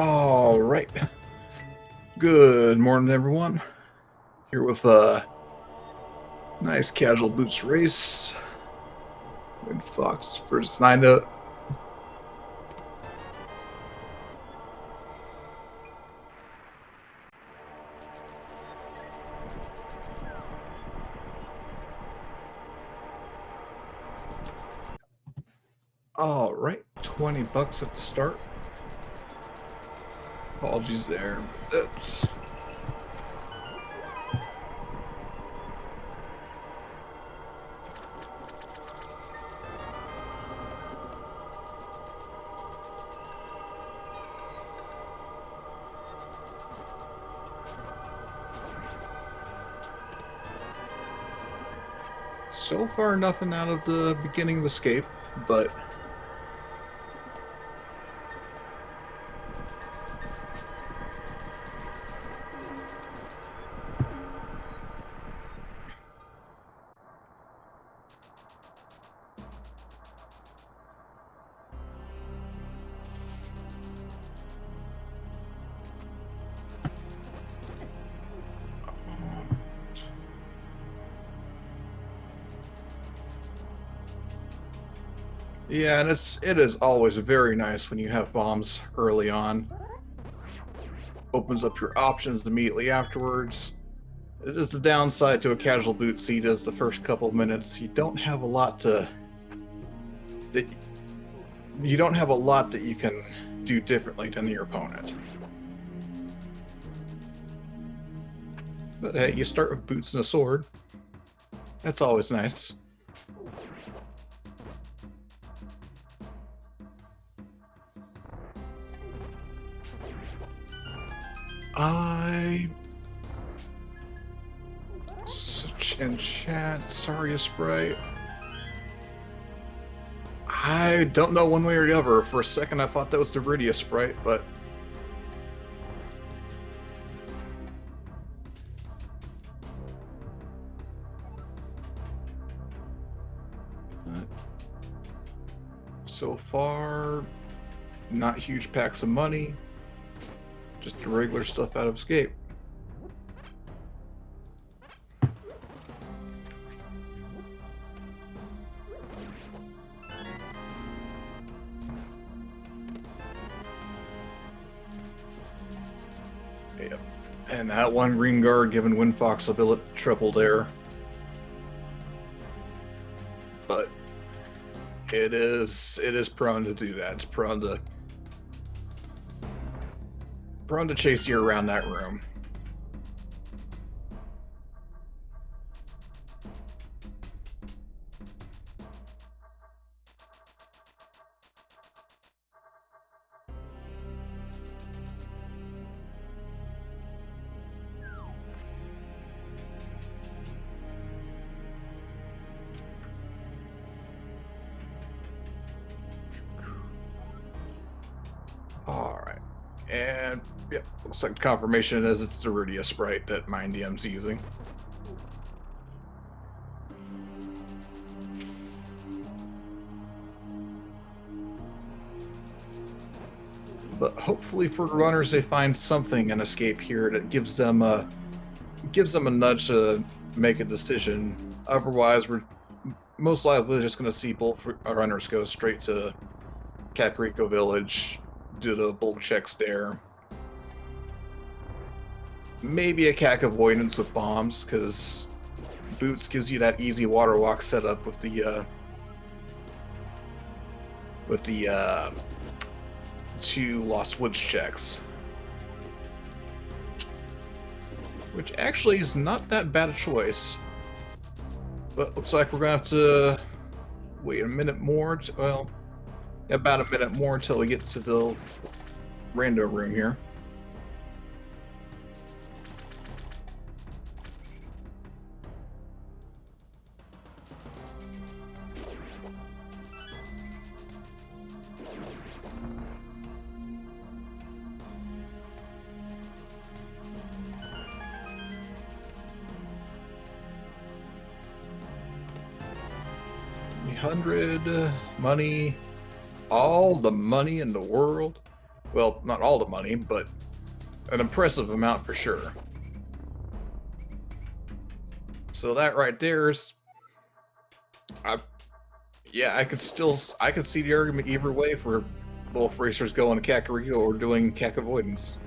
All right. Good morning, everyone. Here with a nice casual boots race. Red Fox versus Nine Up. All right, $20 at the start. Apologies there. Oops. So far, nothing out of the beginning of Escape, but yeah, and it is always very nice when you have bombs early on. Opens up your options immediately afterwards. It is the downside to a casual boot seat is the first couple of minutes. You don't have a lot that you can do differently than your opponent. But hey, you start with boots and a sword. That's always nice. In chat, sorry, Sprite. I don't know one way or the other. For a second, I thought that was the Viridia Sprite, but so far, not huge packs of money. Just the regular stuff out of Escape. Yep. And that one green guard giving Windfox a billet triple there. But it is prone to do that. It's prone to chase you around that room. All right. And yeah, looks like confirmation is it's the Rudia Sprite that Mind DM's using. But hopefully for the runners, they find something in Escape here that gives them a nudge to make a decision. Otherwise, we're most likely just going to see both runners go straight to Kakariko Village, do the bulk checks there. Maybe a CAC avoidance with bombs, because Boots gives you that easy water walk setup with the two Lost Woods checks. Which actually is not that bad a choice. But looks like we're going to have to wait a minute more. Well, about a minute more until we get to the rando room here. $100 money, all the money in the world. Well, not all the money, but an impressive amount for sure. So that right there is, yeah, I could see the argument either way for both racers going to Kakariko or doing Kak avoidance.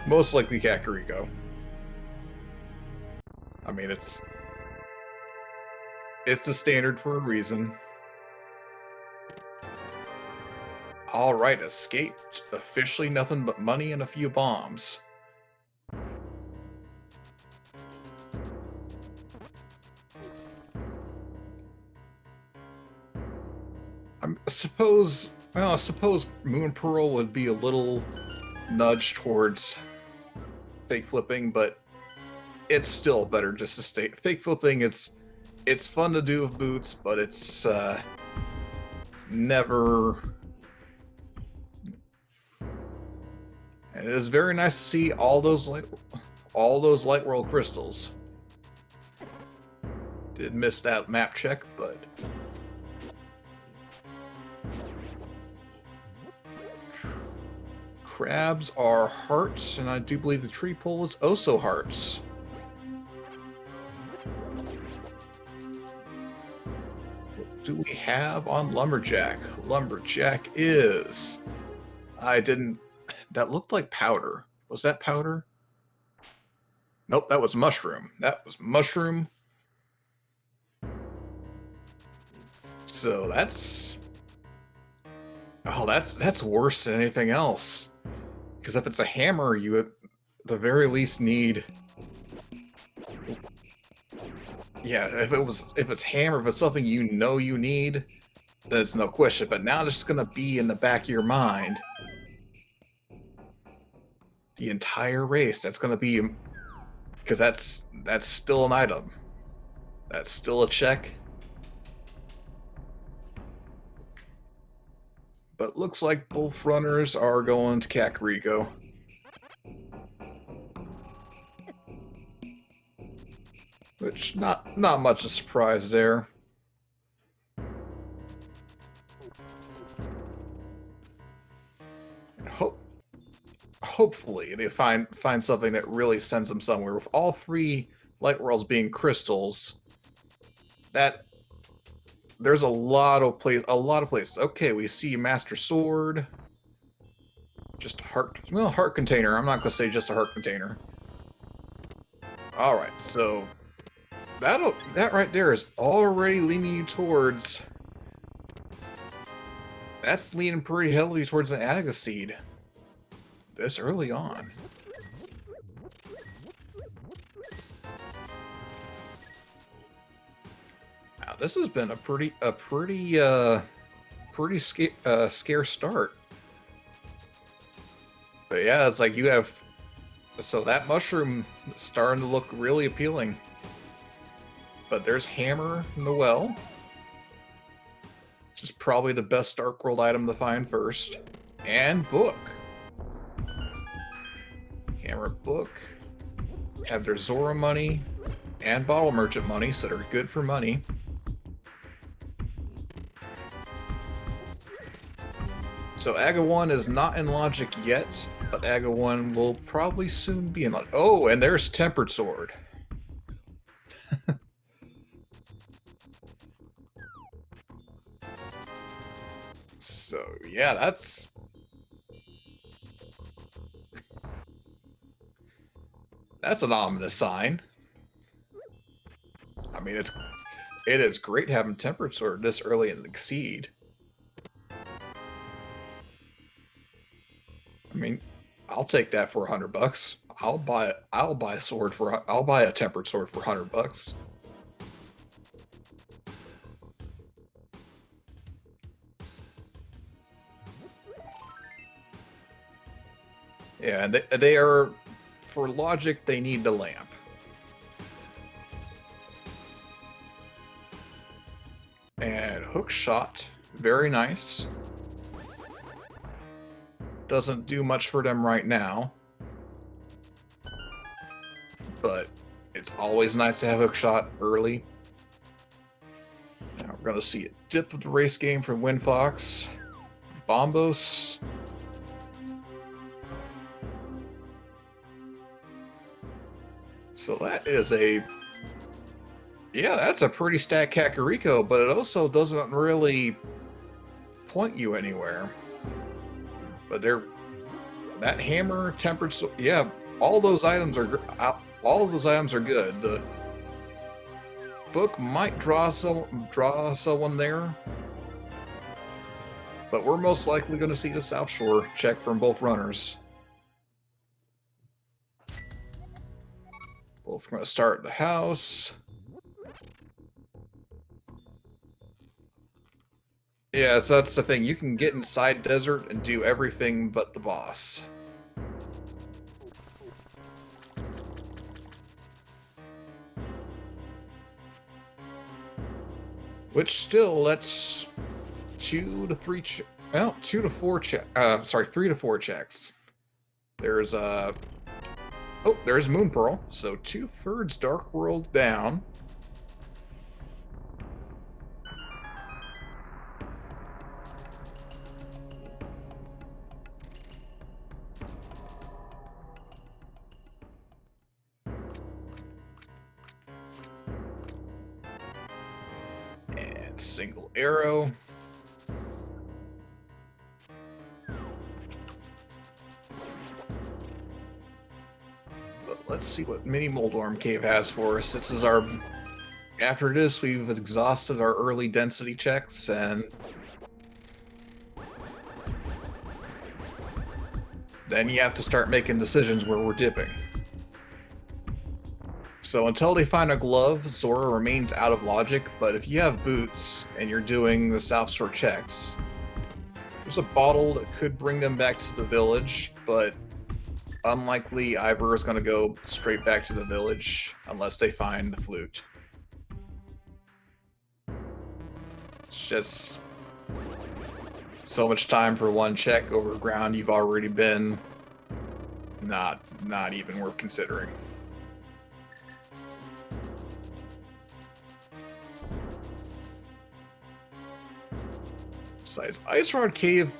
Most likely Kakariko. I mean, it's the standard for a reason. All right, escaped. Officially nothing but money and a few bombs. I suppose Moon Pearl would be a little nudge towards fake flipping, but it's still better just to stay. Fake flipping, it's fun to do with boots, but it's never. And it is very nice to see all those light world crystals. Did miss that map check, but crabs are hearts, and I do believe the tree pole is also hearts. What do we have on Lumberjack? Lumberjack is... That looked like powder. Was that powder? Nope, that was mushroom. That was mushroom. So that's... Oh, that's worse than anything else. Because if it's a hammer, you at the very least need... Yeah, if it's hammer, if it's something you know you need, then it's no question. But now it's just gonna be in the back of your mind. The entire race, that's gonna be... Because that's still an item. That's still a check. But looks like both runners are going to Kakariko. Which, not much of a surprise there. Hopefully they find something that really sends them somewhere. With all three light worlds being crystals, that there's a lot of places. Okay, we see Master Sword. Just heart container. I'm not gonna say just a heart container. All right, so that right there is already leaning you towards. That's leaning pretty heavily towards an Attica seed. This early on. Now this has been a pretty scarce start. But yeah, it's like you have. So that mushroom is starting to look really appealing. But there's Hammer in the well. Which is probably the best Dark World item to find first. And book. Hammer book. Have their Zora money and bottle merchant money, so they're good for money. So Aga 1 is not in logic yet, but Aga 1 will probably soon be in logic. Oh, and there's Tempered Sword. So yeah, that's an ominous sign. I mean, it is great having Tempered Sword this early in the Exceed. I mean, I'll take that for $100. I'll buy a Tempered Sword for $100. Yeah, and they are, for logic, they need the lamp. And hook shot, very nice. Doesn't do much for them right now. But it's always nice to have hook shot early. Now we're going to see a dip of the race game from Winfox. Bombos. So that is a... Yeah, that's a pretty stacked Kakariko, but it also doesn't really point you anywhere. But that hammer, tempered sword, yeah, all those items are good. The book might draw someone there, but we're most likely going to see the South Shore check from both runners. Both going to start at the house. Yeah, so that's the thing. You can get inside desert and do everything but the boss. Which still, that's 3 to 4 checks. There's there's Moon Pearl. So 2/3 Dark World down. And single arrow. Let's see what Mini Moldorm Cave has for us. This is our... After this, we've exhausted our early density checks, and... then you have to start making decisions where we're dipping. So until they find a glove, Zora remains out of logic, but if you have boots, and you're doing the South Shore checks, there's a bottle that could bring them back to the village, but... unlikely Ivor is going to go straight back to the village unless they find the flute. It's just so much time for one check over ground you've already been. Not even worth considering. Besides, Ice Rod Cave...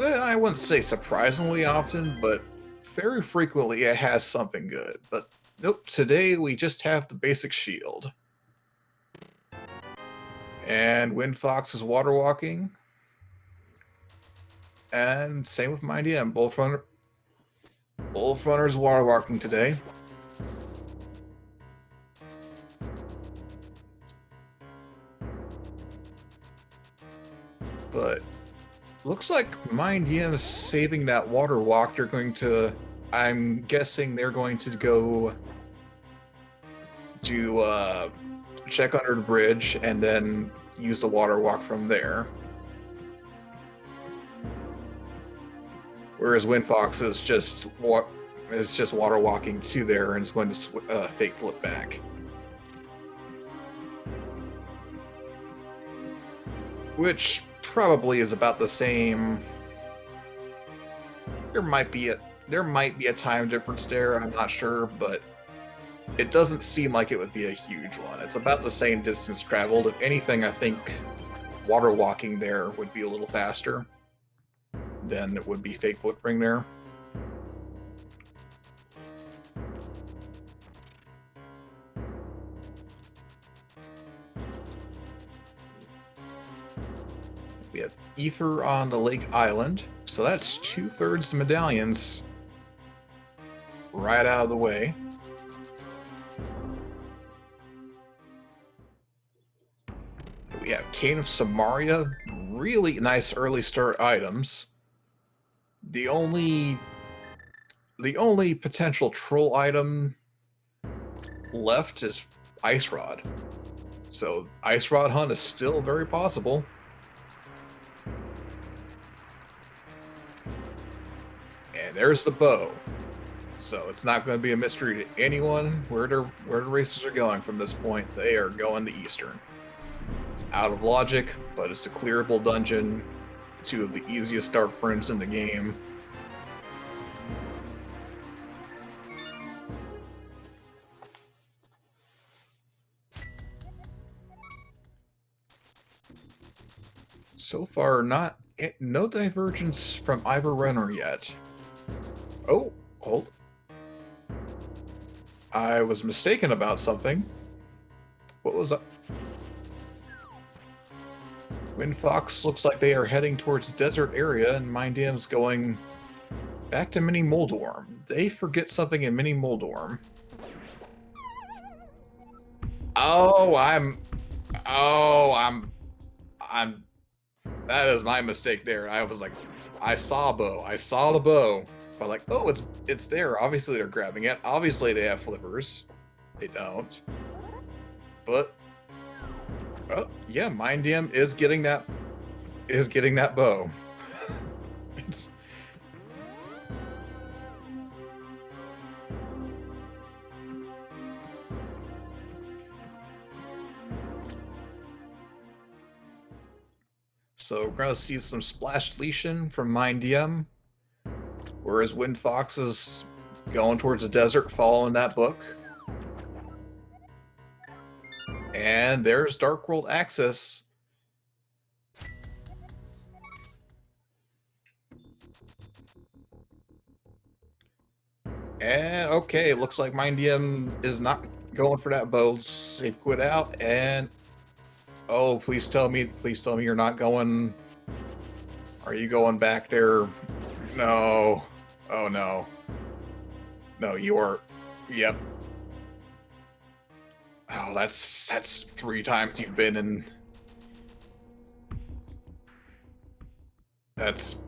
I wouldn't say surprisingly often, but very frequently it has something good. But nope, today we just have the basic shield. And Wind Fox is water walking. And same with my DM. Both runners water walking today. But looks like Mind DM is saving that water walk. They're going to... I'm guessing they're going to go do check under the bridge and then use the water walk from there. Whereas Windfox is just water walking to there and is going to fake flip back. Which probably is about the same. There might be a time difference there, I'm not sure, but it doesn't seem like it would be a huge one. It's about the same distance traveled. If anything, I think water walking there would be a little faster than it would be fake flipping there. We have Ether on the Lake Island, so that's 2/3 the medallions right out of the way. We have Cane of Samaria, really nice early start items. The only potential troll item left is Ice Rod. So Ice Rod hunt is still very possible. And there's the bow. So it's not going to be a mystery to anyone where the racers are going from this point. They are going to Eastern. It's out of logic, but it's a clearable dungeon. 2 of the easiest dark runes in the game. So far, no divergence from either runner yet. Oh, hold. I was mistaken about something. What was that? Wind Fox looks like they are heading towards the desert area, and Mindium's going back to Mini Moldorm. They forget something in Mini Moldorm. That is my mistake there. I was like, I saw a bow. I saw the bow. But like, oh, it's there. Obviously they're grabbing it. Obviously they have flippers. They don't. But, oh, yeah, Mindium is getting that bow. It's... So we're gonna see some splash deletion from Mindium, whereas Wind Fox is going towards the desert, following that book. And there's Dark World Access. And okay, it looks like Mindium is not going for that bow. They've quit out, and oh, please tell me you're not going. Are you going back there? No. Oh no. No, you are. Yep. Oh, that's 3 times you've been in. That's.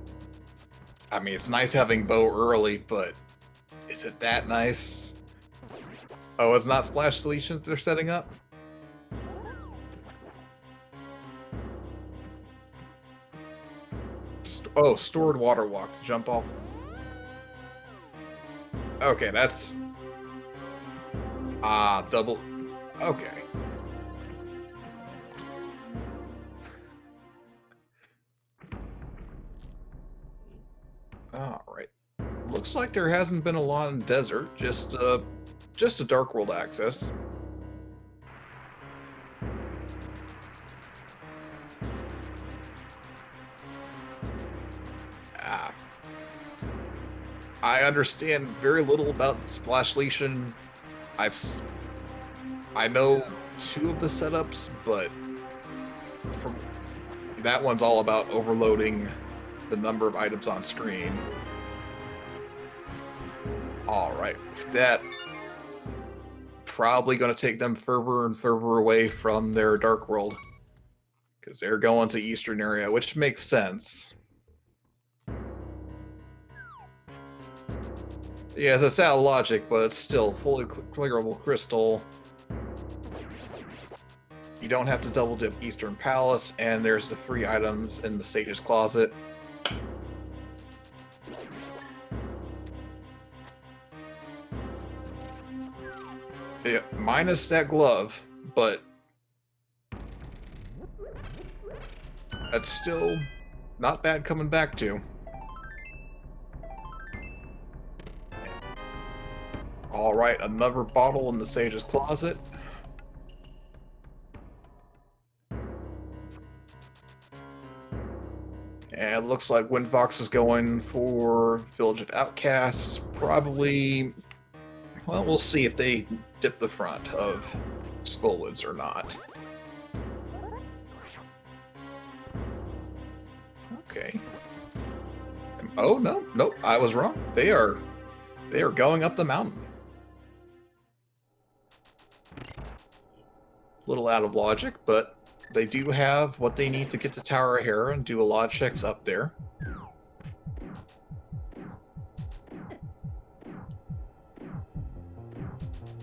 I mean, it's nice having bow early, but is it that nice? Oh, it's not splash deletions they're setting up? Oh, stored water walk to jump off. Okay, that's... double... Okay. Alright. Looks like there hasn't been a lot in the desert, just a Dark World access. I understand very little about Splash Legion. I know 2 of the setups, but from that one's all about overloading the number of items on screen. Alright, that probably going to take them further and further away from their Dark World, because they're going to Eastern area, which makes sense. Yes, it's out of logic, but it's still fully clearable crystal. You don't have to double dip Eastern Palace, and there's the 3 items in the Sage's Closet. Yeah, minus that glove, but that's still not bad coming back to. Alright, another bottle in the Sage's Closet. And it looks like Wind Fox is going for Village of Outcasts. Probably, well, we'll see if they dip the front of Skullwoods or not. Okay. Oh, no, nope, I was wrong. They are going up the mountain. Little out of logic, but they do have what they need to get to Tower of Hera and do a lot of checks up there.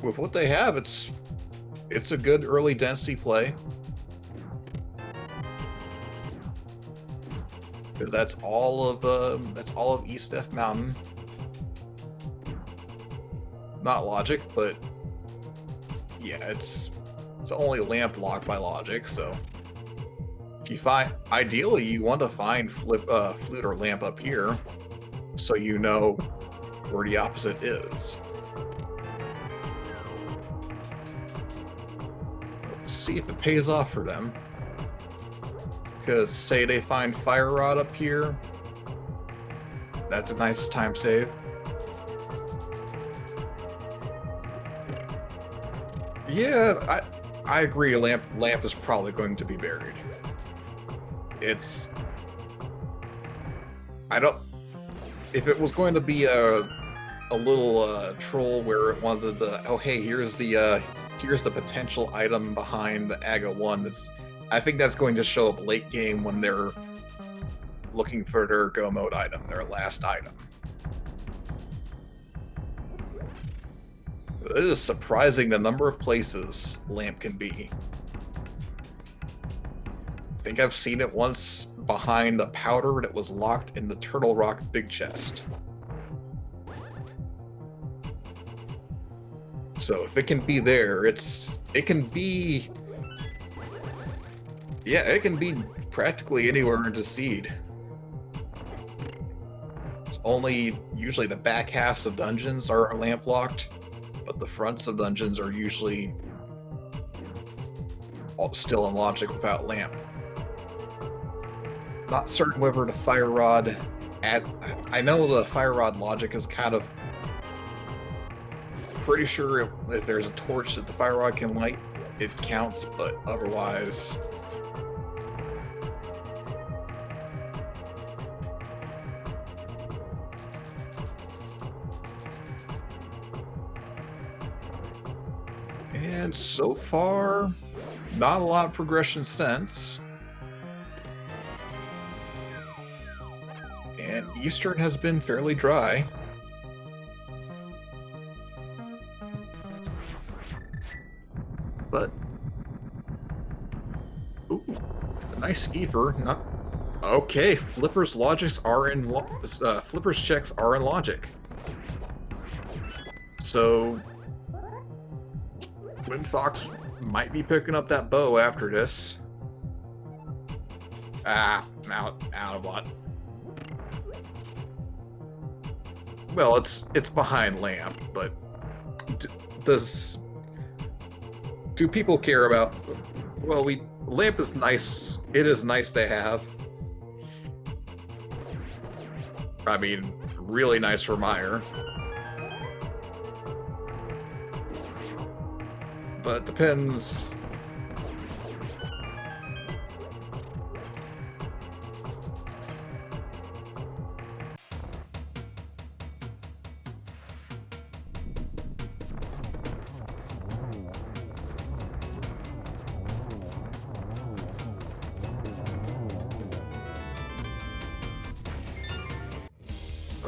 With what they have, it's a good early density play. That's all of East F Mountain. Not logic, but yeah, it's only lamp locked by logic, so if you find, ideally you want to find flute or lamp up here so you know where the opposite is. Let's see if it pays off for them, because say they find Fire Rod up here, that's a nice time save. Yeah, I agree. Lamp is probably going to be buried. It's I don't. If it was going to be a little troll where it wanted to, oh hey, here's the potential item behind Aga 1. I think that's going to show up late game when they're looking for their go mode item, their last item. It is surprising the number of places Lamp can be. I think I've seen it once behind a powder that was locked in the Turtle Rock big chest. So if it can be there, it can be practically anywhere in the seed. It's only usually the back halves of dungeons are lamp locked, but the fronts of dungeons are usually still in logic without lamp. Not certain whether the fire rod I know the fire rod logic is kind of pretty sure if there's a torch that the fire rod can light, it counts, but otherwise. And so far, not a lot of progression since. And Eastern has been fairly dry. But ooh, a nice ether. Not okay. Flipper's logics are in Flipper's checks are in logic. So Windfox might be picking up that bow after this. Out of lot. Well, it's behind Lamp, but do people care about? Well, Lamp is nice. It is nice to have. I mean, really nice for Meyer. But it depends.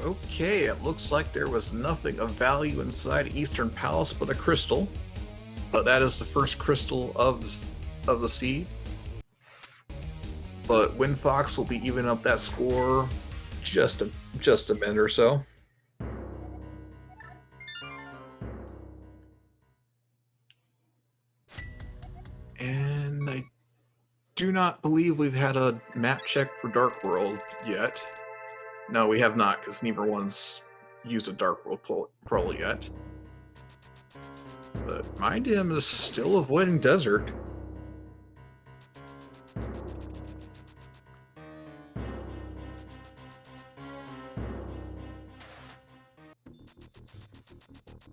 Okay, it looks like there was nothing of value inside Eastern Palace but a crystal. But that is the first crystal of the sea. But Windfox will be evening up that score just a minute or so. And I do not believe we've had a map check for Dark World yet. No, we have not, because neither one's used a Dark World Pro yet. But Mindham is still avoiding desert.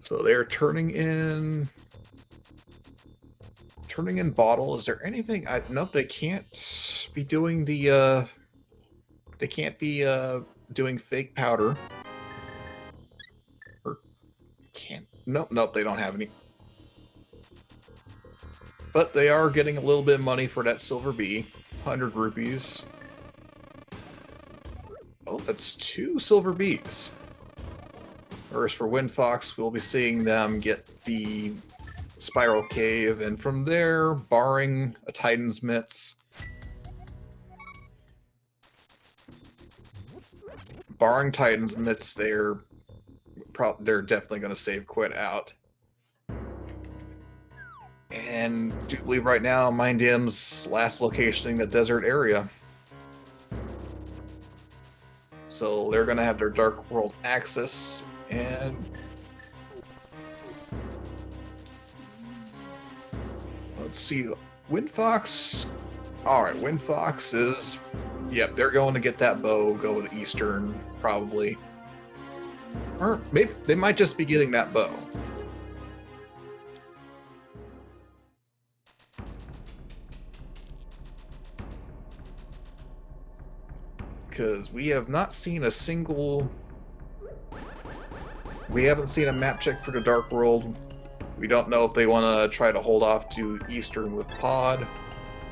So they're turning in bottle. Is there anything? Nope, they can't be doing the. They can't be doing fake powder. Or can't. Nope, they don't have any. But they are getting a little bit of money for that silver bee, 100 rupees. Oh, that's 2 silver bees. Whereas for Windfox, we'll be seeing them get the Spiral Cave, and from there, barring a Titan's Mitts, they're definitely going to save Quit out. And I do believe right now, Mindham's last location in the desert area. So they're going to have their Dark World access, and let's see, Windfox. Alright, Windfox is, yep, they're going to get that bow, go to Eastern, probably. Or maybe they might just be getting that bow. because we have not seen a single... We haven't seen a map check for the Dark World. We don't know if they want to try to hold off to Eastern with Pod,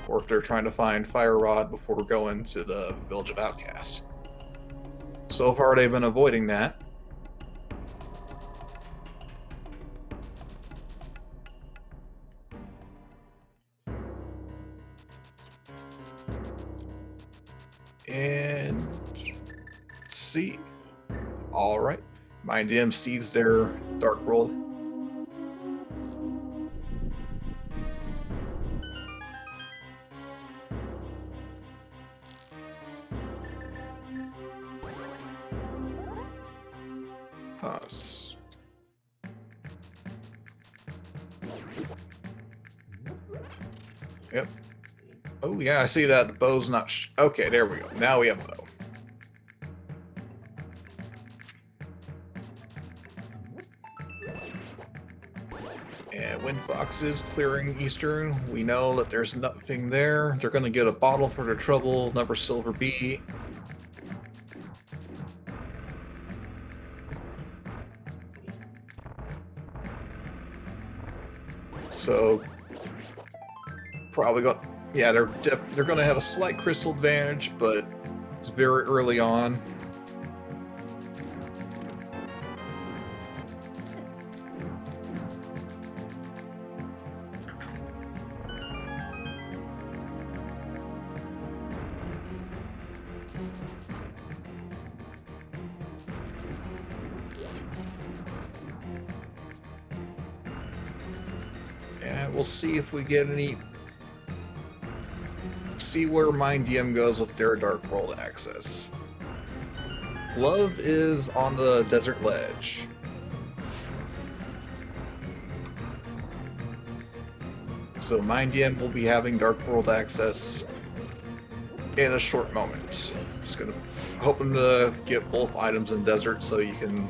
or if they're trying to find Fire Rod before going to the Village of Outcast. So far, they've been avoiding that. And let's see. All right. Mind DM sees their Dark World. Yep. Oh yeah, I see that the bow's not. Okay, there we go. Now we have a bow. And when Fox is clearing Eastern, we know that there's nothing there. They're going to get a bottle for their trouble, another silver bee. So probably going. Yeah, they're going to have a slight crystal advantage, but it's very early on. And we'll see if we get any. See where Mind DM goes with their Dark World access. Love is on the Desert Ledge. So Mind DM will be having Dark World access in a short moment. Just gonna hoping to get both items in Desert so you can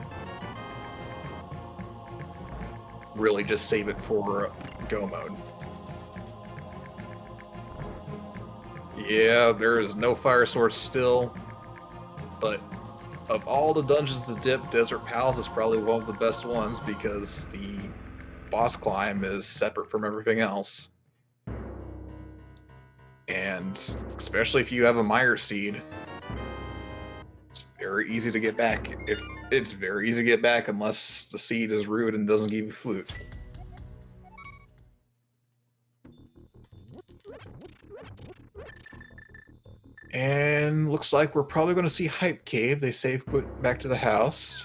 really just save it for go mode. Yeah, there is no fire source still, but of all the dungeons to dip, Desert Palace is probably one of the best ones because the boss climb is separate from everything else. And especially if you have a Mire Seed, it's very easy to get back. It's very easy to get back unless the seed is rude and doesn't give you flute. And looks like we're probably going to see Hype Cave. They save quit back to the house.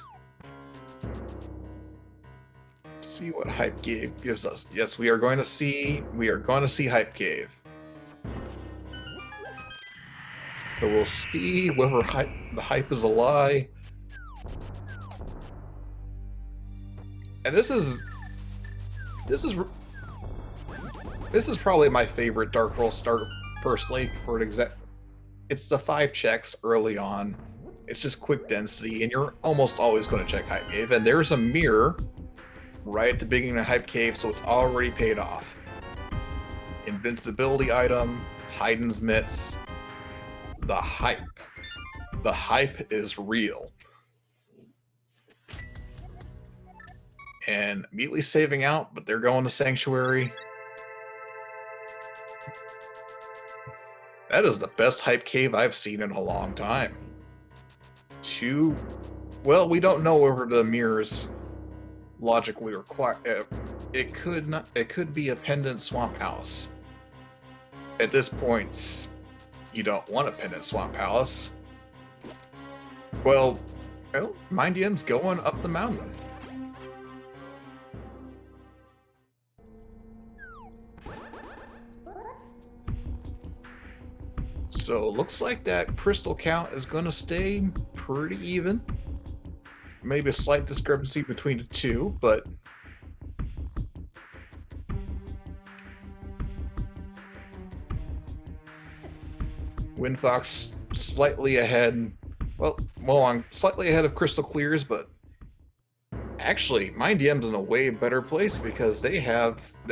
Let's see what Hype Cave gives us. Yes, we are going to see Hype Cave. So we'll see whether the hype is a lie. And this is probably my favorite Dark World start personally for an exact. It's the 5 checks early on. It's just quick density, and you're almost always going to check Hype Cave. And there's a mirror right at the beginning of Hype Cave, so it's already paid off. Invincibility item, Titan's Mitts, the hype. The hype is real. And immediately saving out, but they're going to Sanctuary. That is the best Hype Cave I've seen in a long time. Well, we don't know whether the mirrors logically require. It could be a pendant swamp house. At this point, you don't want a pendant swamp house. Well, Mind DM's going up the mountain. So it looks like that crystal count is going to stay pretty even. Maybe a slight discrepancy between the two, but Windfox slightly ahead. Well, I'm slightly ahead of Crystal Clears, but actually, Mind DM's in a way better place because they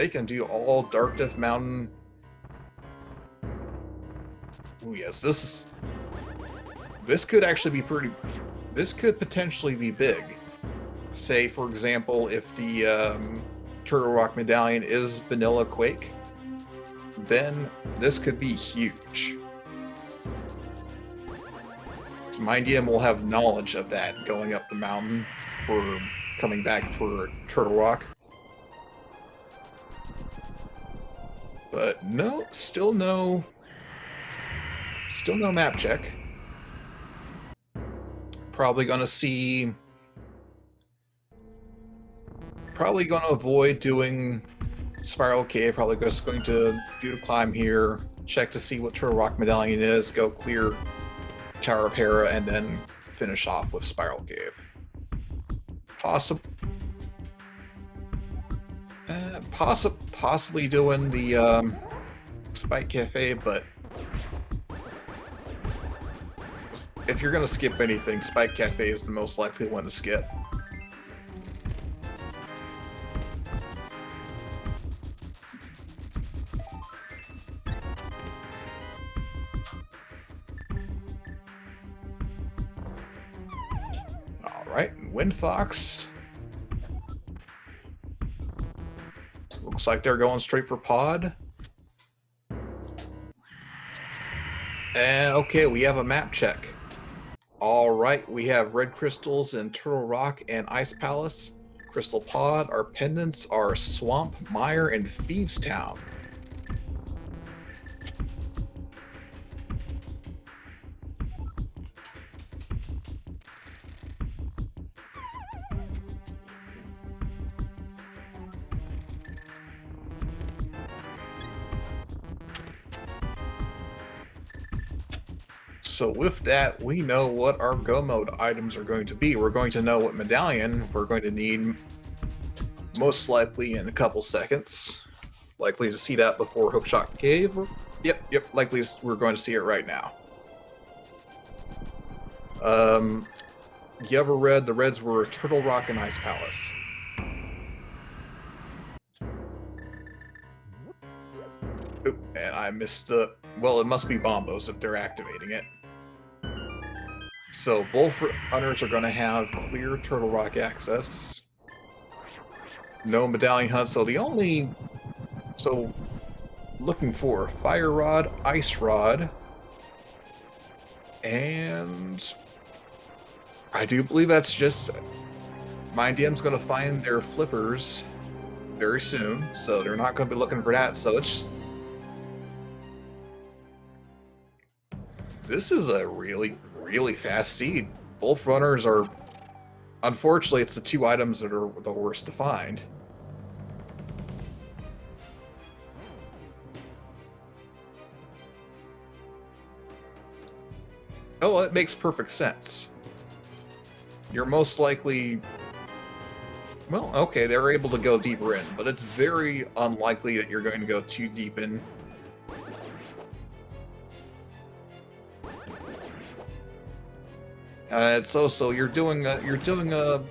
can do all Dark Death Mountain. Oh yes, This could actually be pretty... This could potentially be big. Say, for example, if the Turtle Rock Medallion is Vanilla Quake, then this could be huge. So my DM will have knowledge of that going up the mountain or coming back for Turtle Rock. But no, still no map check. Probably going to avoid doing Spiral Cave. Probably just going to do the climb here, check to see what Turtle Rock Medallion is, go clear Tower of Hera, and then finish off with Spiral Cave. Possibly doing the Spike Cafe, but if you're gonna skip anything, Spike Cafe is the most likely one to skip. Alright, Wind Fox. Looks like they're going straight for pod. And okay, we have a map check. All right, we have red crystals in Turtle Rock and Ice Palace. Crystal Pod. Our pendants are Swamp, Mire, and Thieves Town. So with that, we know what our go mode items are going to be. We're going to know what medallion we're going to need most likely in a couple seconds. Likely to see that before Hookshot Cave. Yep, likely we're going to see it right now. You ever read the reds were Turtle Rock and Ice Palace? Oop, and I missed the... Well, it must be Bombos if they're activating it. So both runners are going to have clear Turtle Rock access. No medallion hunt. So looking for Fire Rod, Ice Rod, and I do believe that's just... My DM's going to find their flippers very soon, so they're not going to be looking for that. So it's... This is a really fast seed. Both runners are... Unfortunately, it's the two items that are the worst to find. Oh, it makes perfect sense. You're most likely... Well, okay, they're able to go deeper in, but it's very unlikely that you're going to go too deep in. It's also you're doing a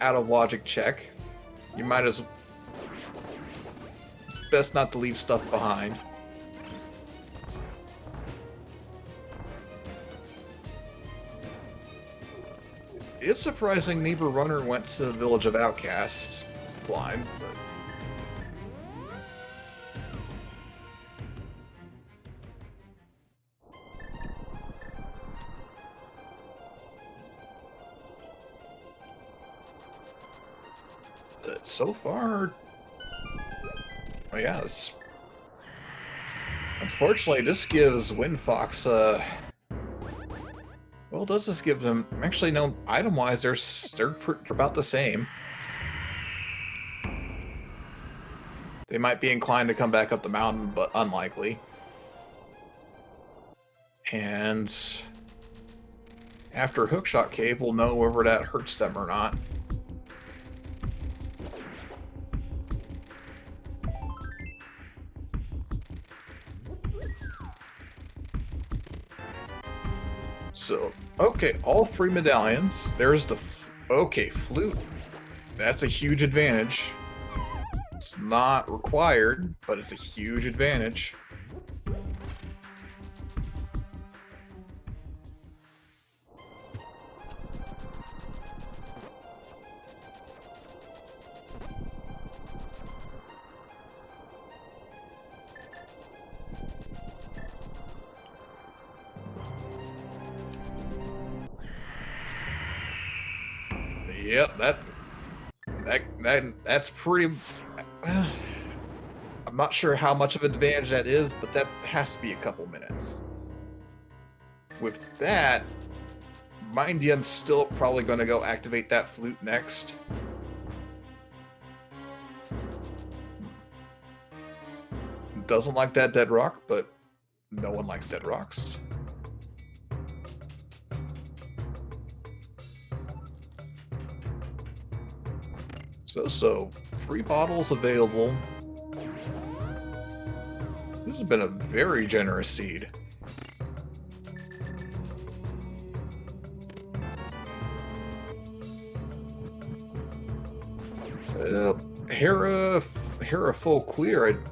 out of logic check. You might as... It's best not to leave stuff behind. It's surprising neither runner went to the Village of Outcasts blind, but... So far... Oh yeah, unfortunately, this gives Wind Fox, well, does this give them... Actually, no, item-wise, they're about the same. They might be inclined to come back up the mountain, but unlikely. And after Hookshot Cave, we'll know whether that hurts them or not. So, okay, all three medallions. There's the... Okay, flute. That's a huge advantage. It's not required, but it's a huge advantage. Yep, that's pretty. I'm not sure how much of an advantage that is, but that has to be a couple minutes. With that, Mindium's still probably going to go activate that flute next. Doesn't like that dead rock, but no one likes dead rocks. So 3 bottles available. This has been a very generous seed. Hera full clear.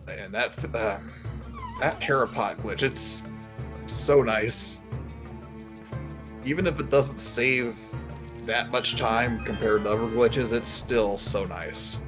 And that Hera pot glitch, it's so nice. Even if it doesn't save that much time compared to other glitches, it's still so nice.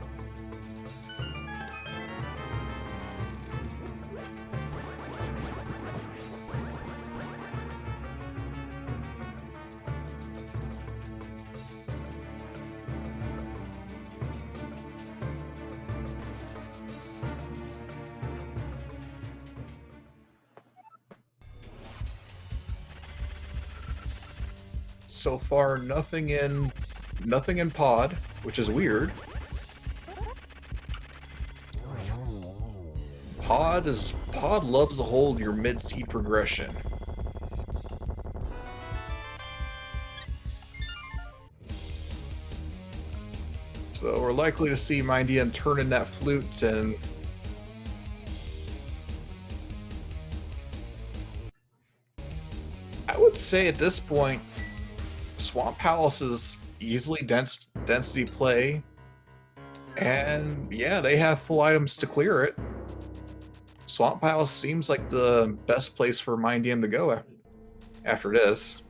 So far, nothing in pod, which is weird. Pod loves to hold your mid-seed progression. So we're likely to see Mindium turn in that flute, and I would say at this point, Swamp Palace is easily density play, and yeah, they have full items to clear it. Swamp Palace seems like the best place for Mindium to go after this.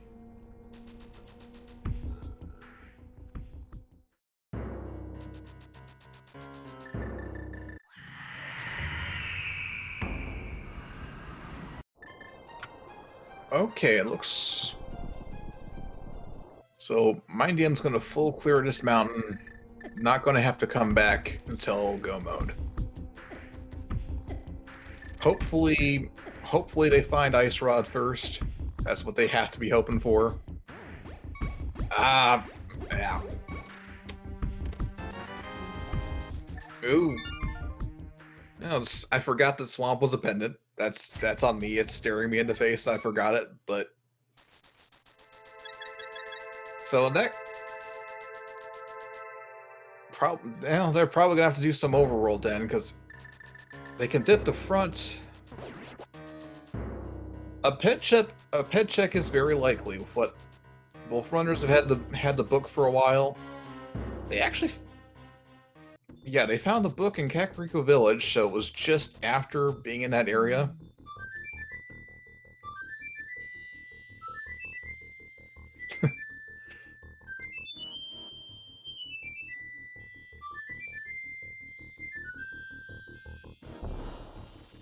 Okay, it looks... So, Mindium's going to full clear this mountain, not going to have to come back until go mode. Hopefully they find Ice Rod first. That's what they have to be hoping for. Yeah. Ooh. No, I forgot that Swamp was a pendant. That's on me. It's staring me in the face. I forgot it, but... So that... they're probably gonna have to do some overworld then, because they can dip the front. A pet check is very likely. With what both runners have had the book for a while. They actually... Yeah, they found the book in Kakariko Village, so it was just after being in that area.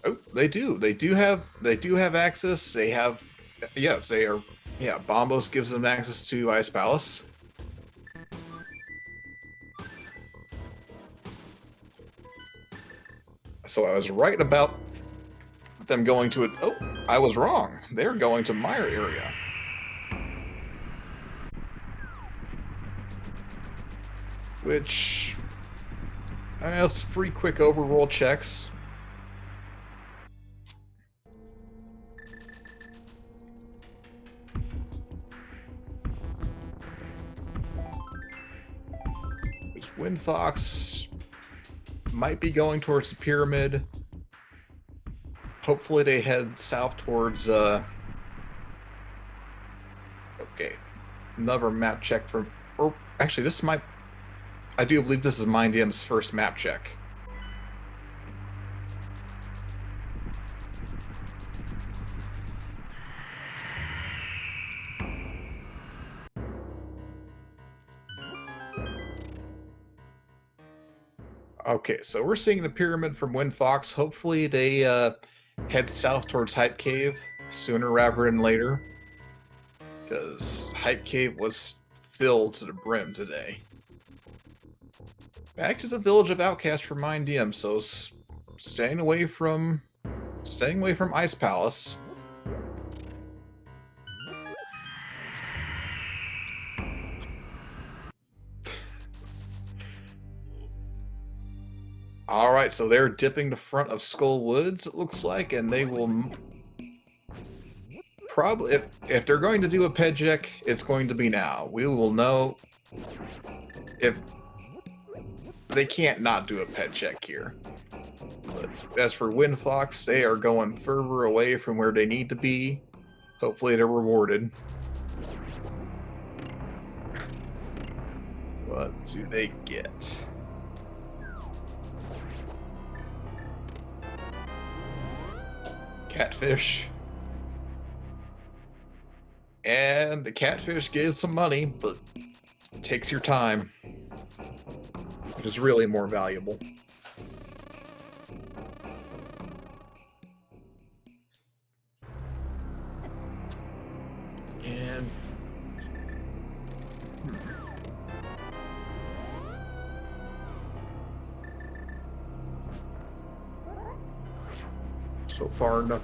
Oh, they do. They do have access. They have... Yes, they are... Yeah, Bombos gives them access to Ice Palace. So I was right about them going to it. Oh, I was wrong. They're going to Mire area. Which... I mean, that's 3 quick overroll checks. Wind Fox might be going towards the pyramid. Hopefully they head south towards, okay. Another map check from... Or, actually, this might... I do believe this is Mindium's first map check. Okay, so we're seeing the pyramid from Windfox. Hopefully they head south towards Hype Cave sooner rather than later. Because Hype Cave was filled to the brim today. Back to the village of Outcast for Mind DM, so staying away from Ice Palace. All right, so they're dipping the front of Skull Woods, it looks like, and they will probably, if they're going to do a ped check, it's going to be now. We will know if they can't not do a ped check here. But as for Windfox, they are going further away from where they need to be. Hopefully they're rewarded. What do they get? Catfish. And the catfish gives some money, but it takes your time, which is really more valuable. And so far enough.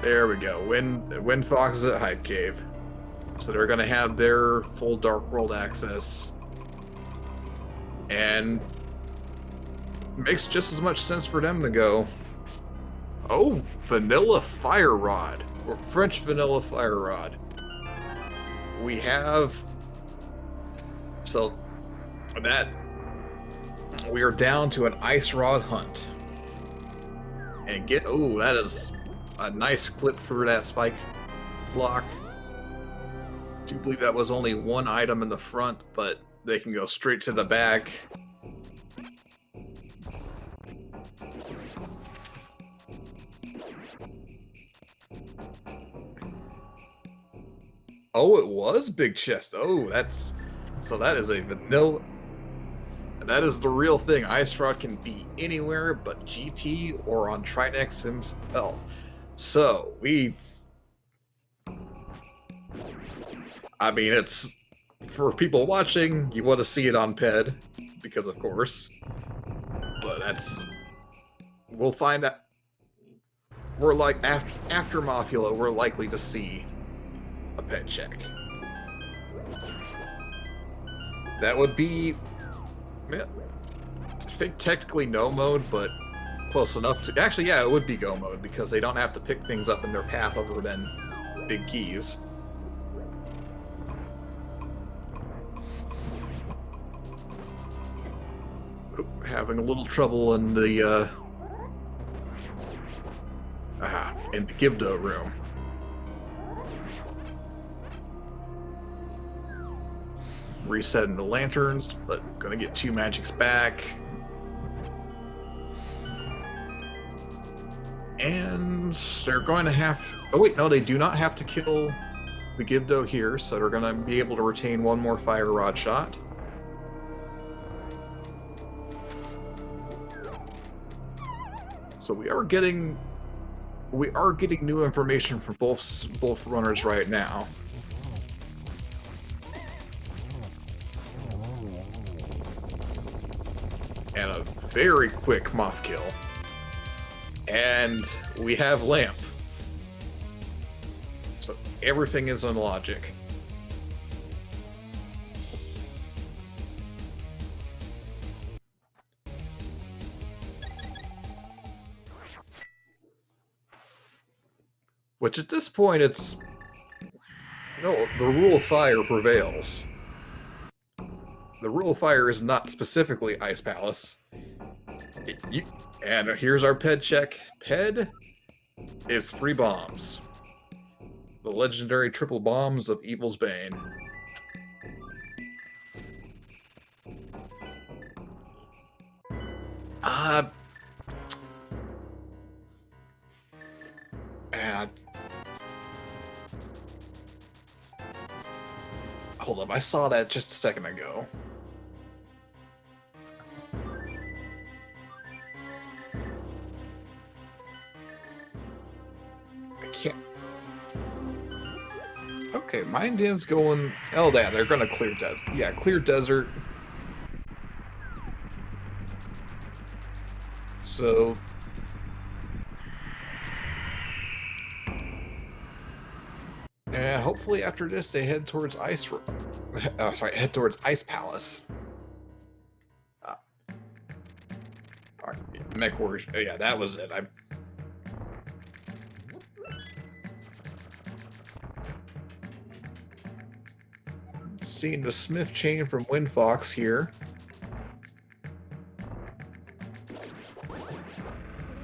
There we go. Windfox is at Hype Cave. So they're going to have their full Dark World access. And it makes just as much sense for them to go. Oh, Vanilla Fire Rod. Or French Vanilla Fire Rod. We have... So, that... We are down to an Ice Rod hunt. And get... Oh, that is... a nice clip for that spike block. I do believe that was only one item in the front, but they can go straight to the back. Oh, it was big chest. Oh, that's... So that is a vanilla... That is the real thing. Ice Rod can be anywhere but GT or on Trinex himself. So, I mean, it's... For people watching, you want to see it on PED, because of course. But that's... We'll find out... We're like, after Mafula, we're likely to see a PED check. That would be... I think technically no mode, but... close enough to... Actually, yeah, it would be go mode, because they don't have to pick things up in their path other than big keys. Oop, having a little trouble in the, in the Gibdo room. Resetting the lanterns, but gonna get 2 magics back. And they're going to have... Oh wait, no, they do not have to kill the Gibdo here, so they're going to be able to retain 1 more Fire Rod shot. So we are getting new information from both runners right now. And a very quick Moth kill. And we have Lamp. So everything is on logic. Which at this point it's... No, the rule of fire prevails. The rule of fire is not specifically Ice Palace. And here's our PED check. PED is 3 bombs. The legendary triple bombs of Evil's Bane. Hold up, I saw that just a second ago. can't. Okay, Mind Dam's going. Oh, yeah, they're gonna clear desert. Yeah, clear desert. So. And hopefully after this they head towards head towards Ice Palace. Alright, Mech Warriors. Oh, yeah, that was it. Seeing the Smith chain from Windfox here.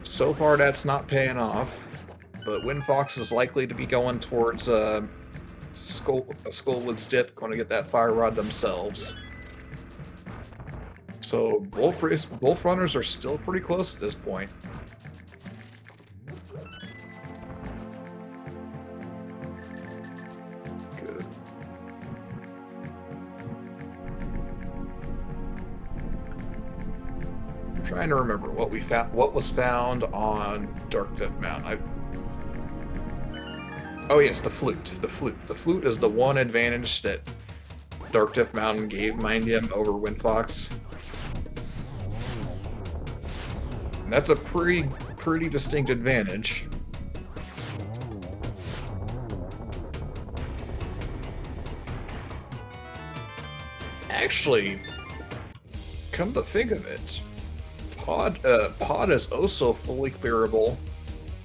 So far, that's not paying off, but Windfox is likely to be going towards Skullwood's Dip, going to get that Fire Rod themselves. So both runners are still pretty close at this point. Good. I'm trying to remember what we found. What was found on Dark Death Mountain? Oh yes, the flute. The flute is the one advantage that Dark Death Mountain gave Mindium over Windfox. And that's a pretty distinct advantage. Actually, come to think of it, Pod is also fully clearable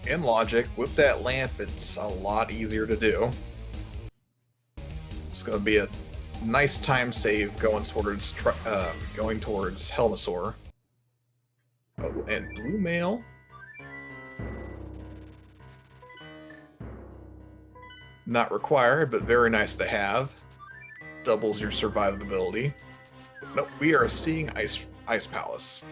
in Logic. With that lamp, it's a lot easier to do. It's going to be a nice time save going towards Helmasaur. Oh, and Blue Mail. Not required, but very nice to have. Doubles your survivability. No, we are seeing Ice Palace.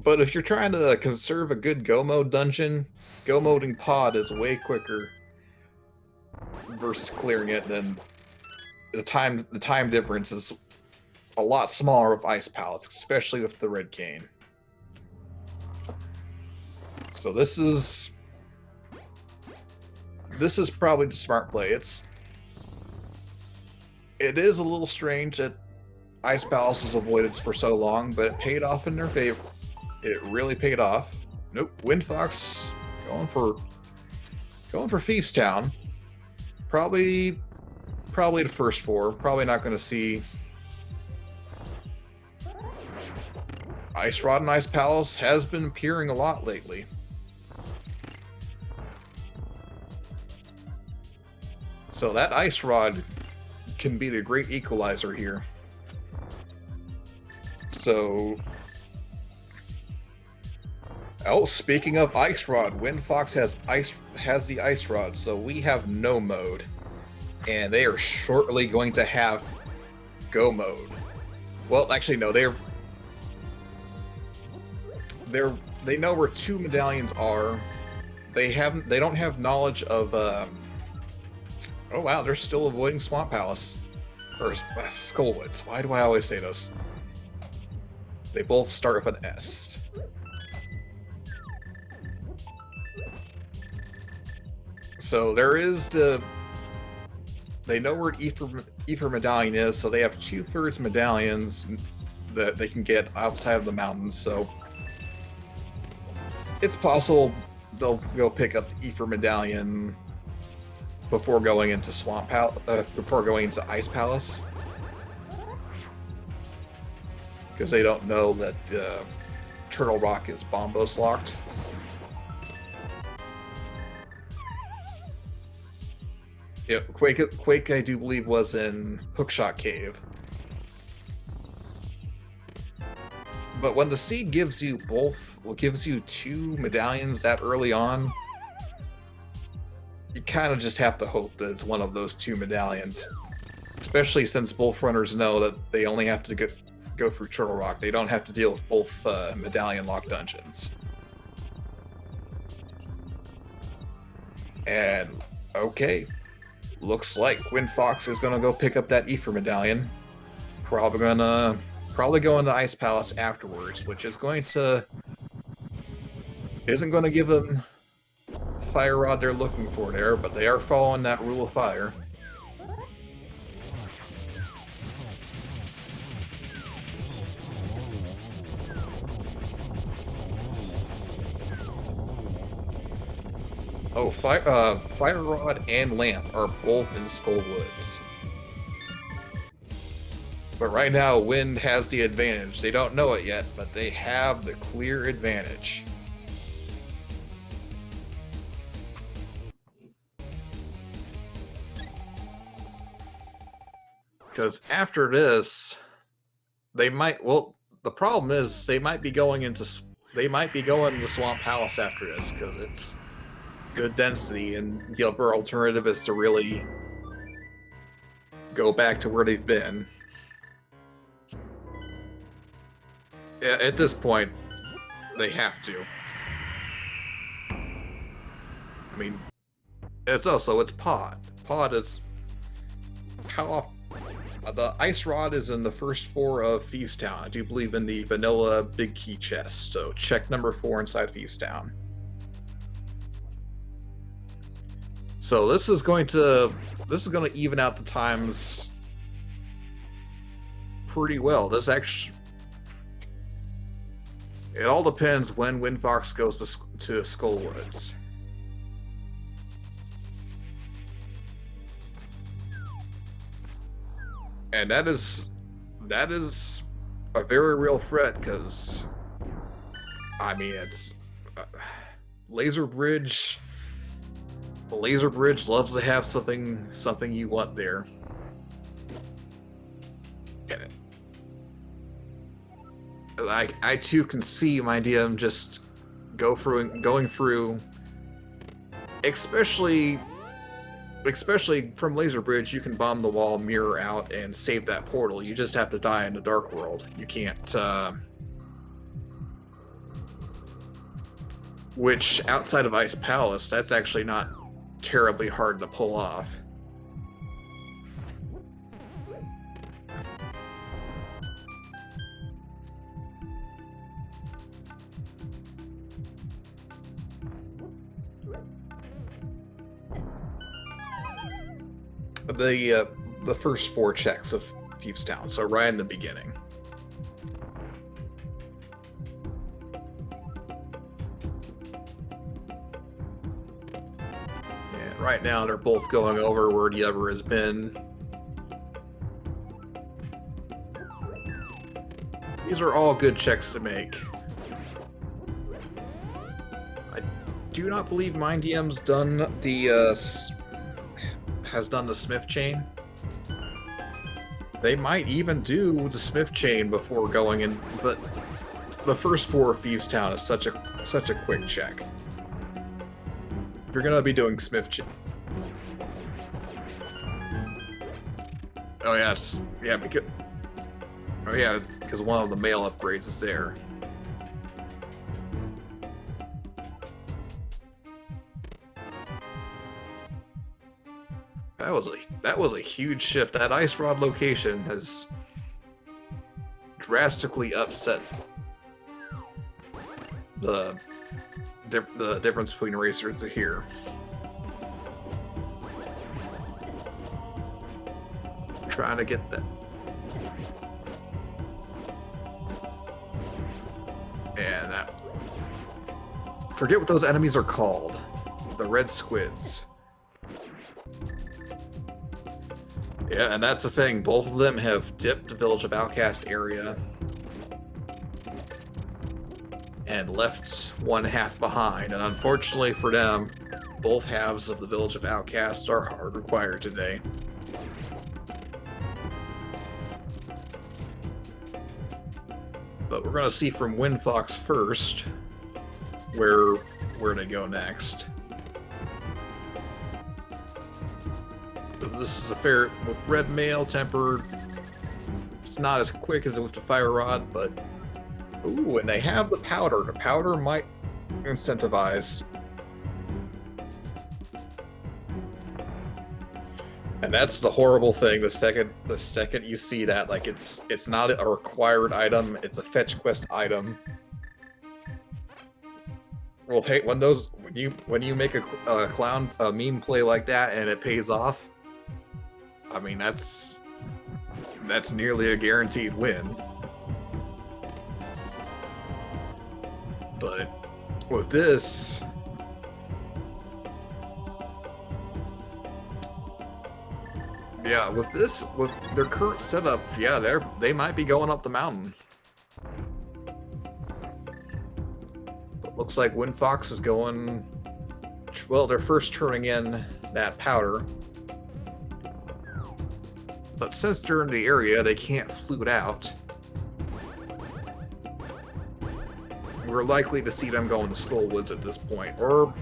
But if you're trying to conserve a good Go Mode dungeon, Go Moding Pod is way quicker versus clearing it. Then the time difference is a lot smaller with Ice Palace, especially with the Red Cane. So this is probably the smart play. It is a little strange that Ice Palace was avoided for so long, but it paid off in their favor. It really paid off. Nope, Windfox going for Thieves Town. Probably the first four. Probably not going to see Ice Rod and Ice Palace has been appearing a lot lately. So that Ice Rod can be the great equalizer here. So, oh, speaking of Ice Rod, Windfox has the Ice Rod, so we have no mode, and they are shortly going to have Go Mode. Well, actually, no, they know where two medallions are. They don't have knowledge of. Oh wow, they're still avoiding Swamp Palace or Skullwoods. Why do I always say those? They both start with an S. So there is they know where Ether Medallion is, so they have 2/3 medallions that they can get outside of the mountains. So it's possible they'll go pick up the Ether Medallion before going into before going into Ice Palace, because they don't know that Turtle Rock is Bombos locked. Yeah, Quake, I do believe, was in Hookshot Cave. But when the seed gives you two medallions that early on, you kind of just have to hope that it's one of those two medallions. Especially since both runners know that they only have to go through Turtle Rock. They don't have to deal with both medallion locked dungeons. And, okay. Looks like Windfox is going to go pick up that Ether Medallion. probably go into Ice Palace afterwards, which is isn't going to give them Fire Rod they're looking for there, but they are following that rule of fire. Oh, Fire Rod and Lamp are both in Skullwoods. But right now, Wind has the advantage. They don't know it yet, but they have the clear advantage. Because after this, they might. Well, the problem is they might be going into the Swamp Palace after this because it's good density, and the other alternative is to really go back to where they've been. Yeah, at this point, they have to. I mean, it's Pod. Pod is how often. The Ice Rod is in the first 4 of Thieves Town. I do believe in the vanilla big key chest. So check number 4 inside Thieves Town. So this is going to even out the times pretty well. This actually, it all depends when Windfox goes to Skullwoods. And that is a very real threat, because I mean, it's Laser Bridge. Laser Bridge loves to have something you want there. Get it? I too can see my DM just going through, especially from Laser Bridge. You can bomb the wall, mirror out, and save that portal. You just have to die in the Dark World. You can't. Which outside of Ice Palace, that's actually not terribly hard to pull off. The first 4 checks of Thieves Town, so right in the beginning. And right now they're both going over where the other has been. These are all good checks to make. I do not believe MindDM's has done the Smith chain. They might even do the Smith chain before going in, but the first 4 of Thieves Town is such a quick check. If you're gonna be doing Smith chain. Oh yes, yeah, because one of the mail upgrades is there. That was a huge shift. That Ice Rod location has drastically upset the difference between racers here. Trying to get that. And that. Forget what those enemies are called. The red squids. Yeah, and that's the thing. Both of them have dipped the Village of Outcast area and left one half behind. And unfortunately for them, both halves of the Village of Outcast are hard required today. But we're going to see from Windfox first where they go next. This is a fair with red mail tempered. It's not as quick as with the Fire Rod, but ooh, and they have the powder. The powder might incentivize. And that's the horrible thing. The second you see that, like it's not a required item, it's a fetch quest item. Well, hey, when you make a clown meme play like that and it pays off, I mean that's nearly a guaranteed win. But with this, yeah, with their current setup, yeah, they might be going up the mountain. But looks like Windfox is going. Well, they're first turning in that powder. But since they're in the area, they can't flute out. We're likely to see them go into Skullwoods at this point, or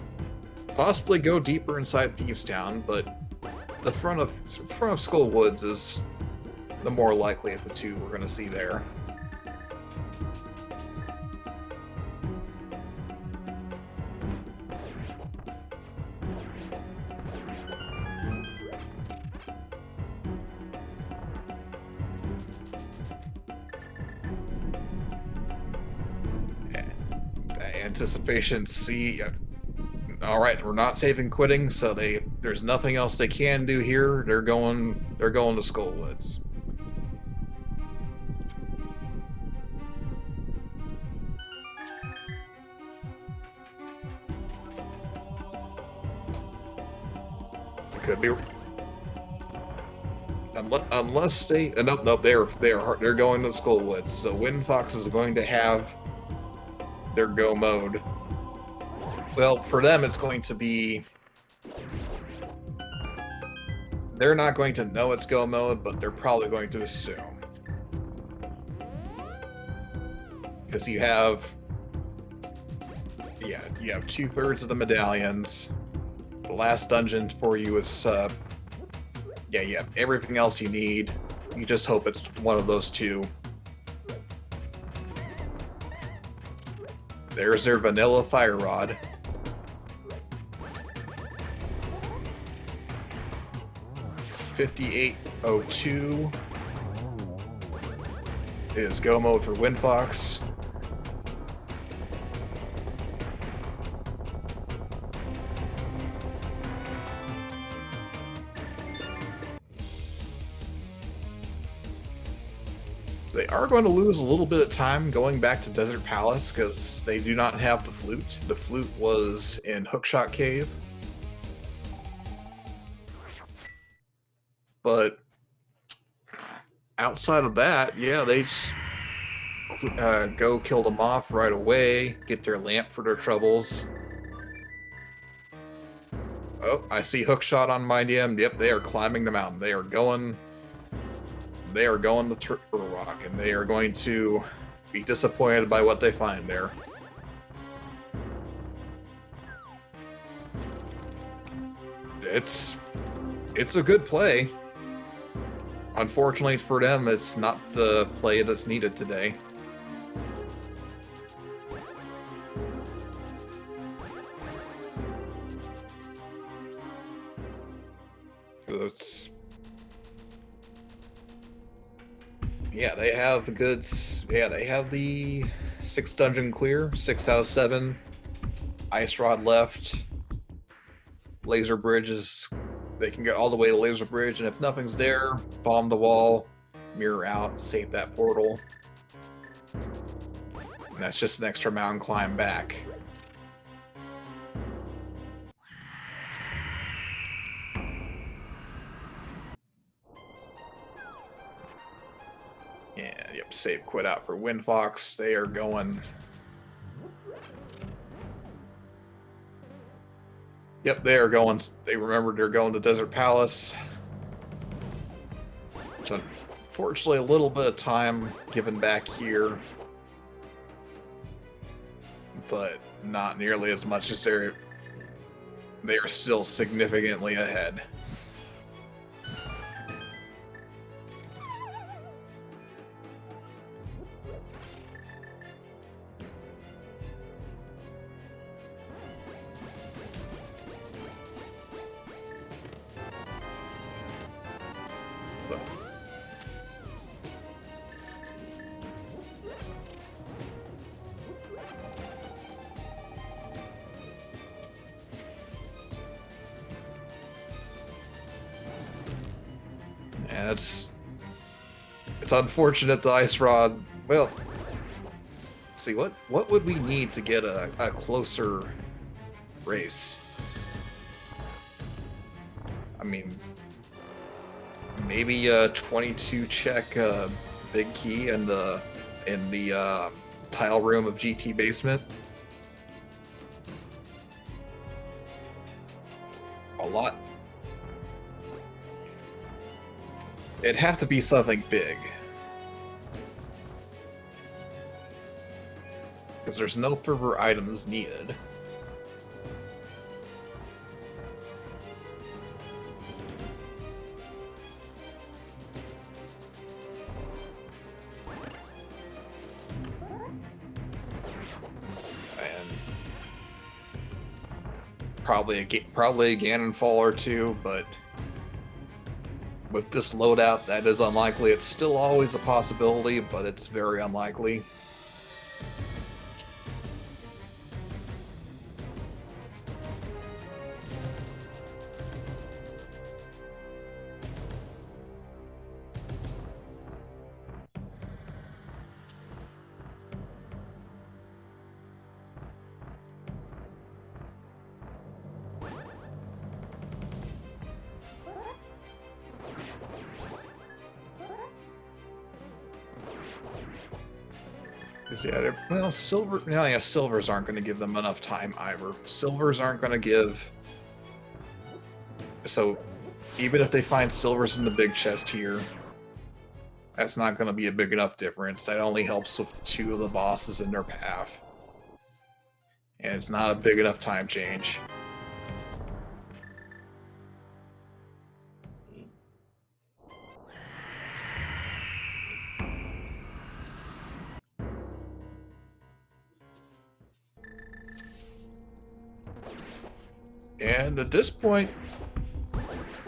possibly go deeper inside Thievestown, but the front of Skullwoods is the more likely of the two we're going to see there. Anticipation C. All right, we're not saving quitting, so there's nothing else they can do here. They're going to Skullwoods. It could be unless they nope, they're going to Skullwoods. So Windfox is going to have their go mode. Well, for them, it's going to be. They're not going to know it's go mode, but they're probably going to assume. Because you have 2/3 of the medallions. The last dungeon for you is, you have everything else you need. You just hope it's one of those two. There's their vanilla fire rod. $58.02 is go mode for Windfox. They are going to lose a little bit of time going back to Desert Palace because they do not have the flute. The flute was in Hookshot Cave. But outside of that, yeah, they just go kill them off right away, get their lamp for their troubles. Oh, I see Hookshot on my DM. Yep, they are climbing the mountain. They are going to Turtle Rock, and they are going to be disappointed by what they find there. It's a good play. Unfortunately for them, it's not the play that's needed today. Yeah, they have the goods. Yeah, they have the 6 dungeon clear, 6 out of 7. Ice Rod left. Laser Bridge is. They can get all the way to Laser Bridge, and if nothing's there, bomb the wall, mirror out, save that portal. And that's just an extra mountain climb back. Yeah, yep, save quit out for Windfox. They are going. Yep, they are going. They remembered they're going to Desert Palace. So unfortunately, a little bit of time given back here, but not nearly as much as they are still significantly ahead. But yeah, it's unfortunate the ice rod. Well, let's see what would we need to get a closer race? I mean, maybe a 22 check big key in the tile room of GT basement. A lot. It'd have to be something big. Because there's no further items needed. And probably a Ganon fall or two, but with this loadout, that is unlikely. It's still always a possibility, but it's very unlikely. Yeah, well, silver. No, yeah, silvers aren't going to give them enough time either. Silvers aren't going to give. So, even if they find silvers in the big chest here, that's not going to be a big enough difference. That only helps with 2 of the bosses in their path, and it's not a big enough time change. And at this point,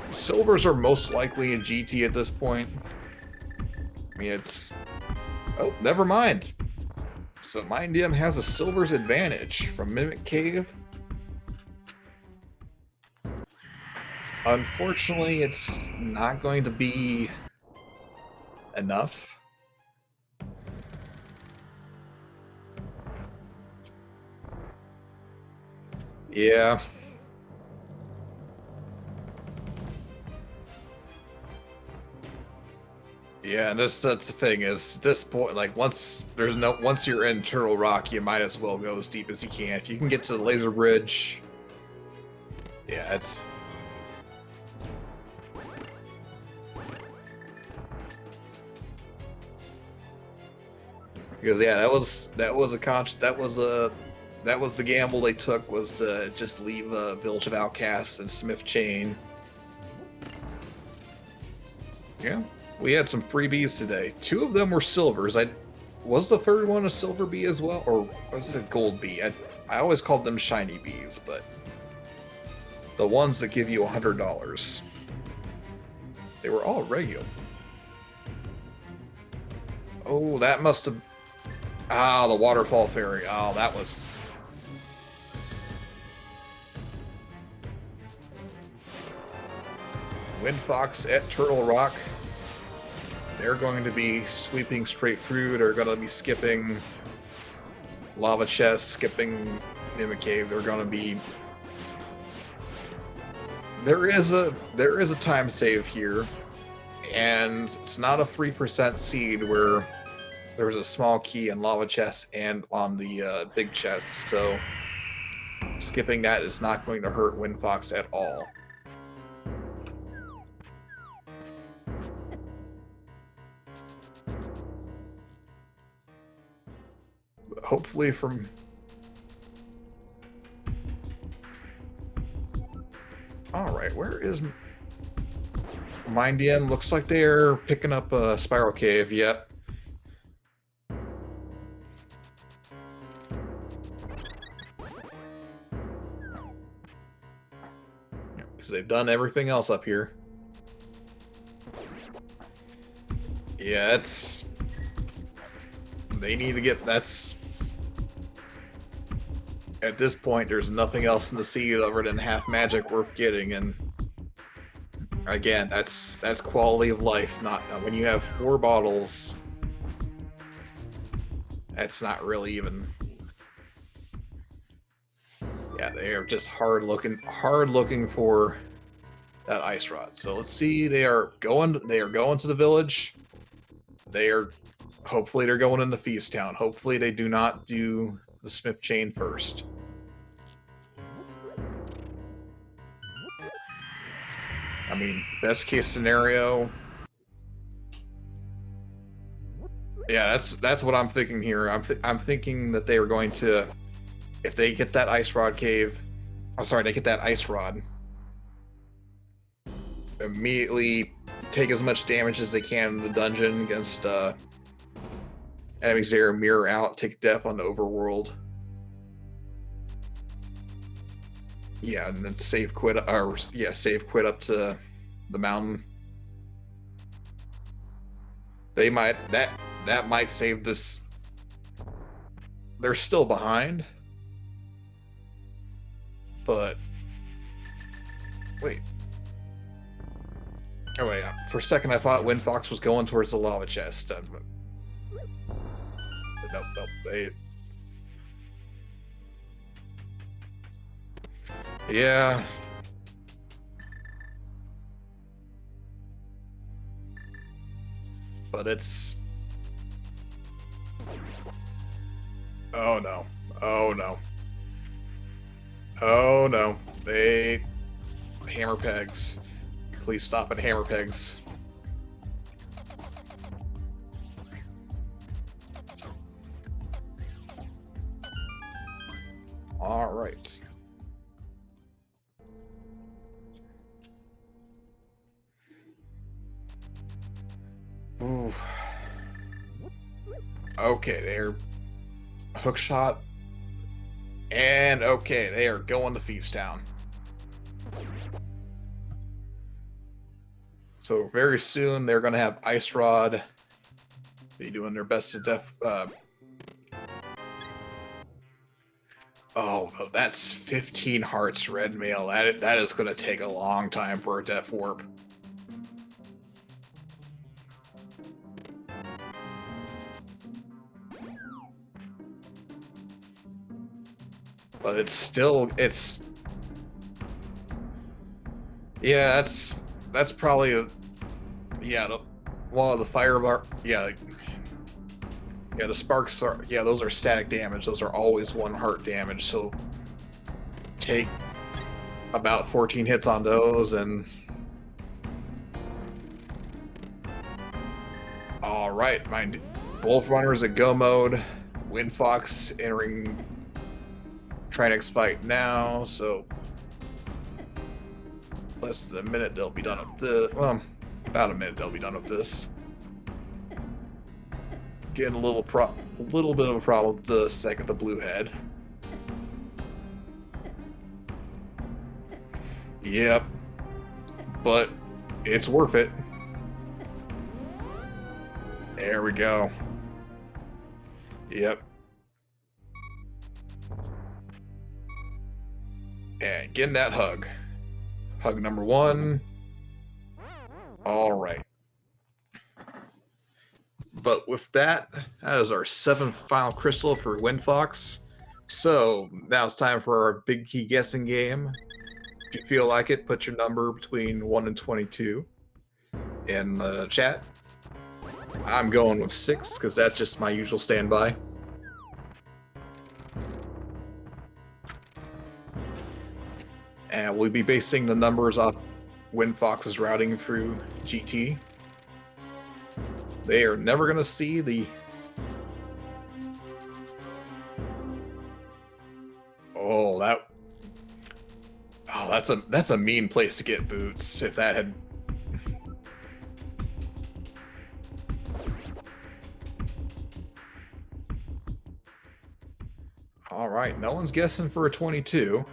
silvers are most likely in GT at this point. I mean, it's... Oh, never mind. So Mind DM has a silver's advantage from Mimic Cave. Unfortunately, it's not going to be enough. Yeah. Yeah, and that's the thing is, this point, like once you're in Turtle Rock, you might as well go as deep as you can. If you can get to the laser bridge, yeah, it's because yeah, that was the gamble they took, was to just leave Village of Outcasts and Smith Chain. Yeah. We had some freebies today. 2 of them were silvers. Was the third one a silver bee as well, or was it a gold bee? I always called them shiny bees, but the ones that give you $100. They were all regular. Oh, that must have... Ah, the waterfall fairy. Oh, that was... Wind Fox at Turtle Rock. They're going to be sweeping straight through. They're going to be skipping Lava Chest, skipping Mimic Cave. They're going to be... There is a time save here, and it's not a 3% seed where there's a small key in Lava Chest and on the big chest, so skipping that is not going to hurt Wind Fox at all. Hopefully from... Alright, where is... Mind DM? Looks like they're picking up a Spiral Cave, yep. Because they've done everything else up here. Yeah, it's... They need to get... That's... At this point, there's nothing else in the sea other than half magic worth getting, and... Again, that's quality of life, not... When you have 4 bottles... That's not really even... Yeah, they are just hard looking for that ice rod. So let's see, they are going to the village. Hopefully they're going into Feast Town. Hopefully they do not do the Smith chain first. I mean, best case scenario. Yeah, that's what I'm thinking here. I'm thinking that they are going to, if they get that ice rod cave, oh sorry, they get that ice rod, immediately take as much damage as they can in the dungeon against enemies there, mirror out, take death on the overworld. Yeah, and then save quit up to the mountain. They might that might save this. They're still behind. But wait. Oh wait, for a second I thought Windfox was going towards the lava chest. Nope, yeah. But it's... Oh no. Oh no. Oh no. They... Hammer pegs. Please stop at hammer pegs. All right. Ooh. Okay, they're hook shot. And okay, they are going to Thieves Town. So very soon they're going to have Ice Rod. Be doing their best to def. Oh, that's 15 hearts red mail. That is going to take a long time for a Death Warp. But it's still, yeah, that's probably, yeah, well, the fire bar, yeah, yeah, the sparks are, yeah, those are static damage. Those are always 1 heart damage, so take about 14 hits on those, and all right, mind both runners at go mode. Windfox entering Trinex fight now, so less than a minute they'll be done with the, well, about a minute they'll be done with this. Getting a little bit of a problem with the blue head. Yep, but it's worth it. There we go. Yep. And getting that hug. Hug number 1. All right. But with that, that is our 7th final crystal for Windfox. So now it's time for our big key guessing game. If you feel like it, put your number between 1 and 22 in the chat. I'm going with 6 because that's just my usual standby. And we'll be basing the numbers off Windfox's routing through GT. They are never going to see the... Oh, that's a mean place to get boots. If that had... All right, no one's guessing for a 22.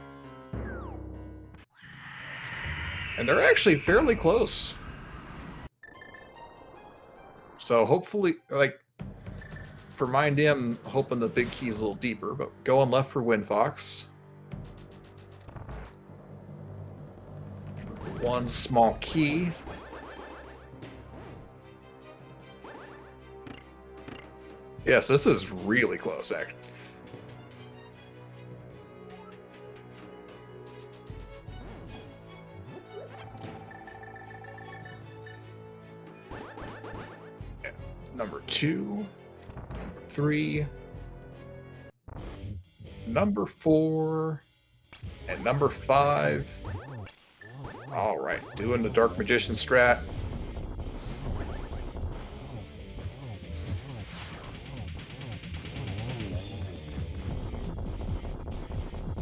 And they're actually fairly close. So hopefully, like, for Mind D, I'm hoping the big key's a little deeper, but going left for Windfox. One small key. Yes, this is really close, actually. Yeah. Number 2, number 3, number 4, and number 5. All right, doing the Dark Magician strat.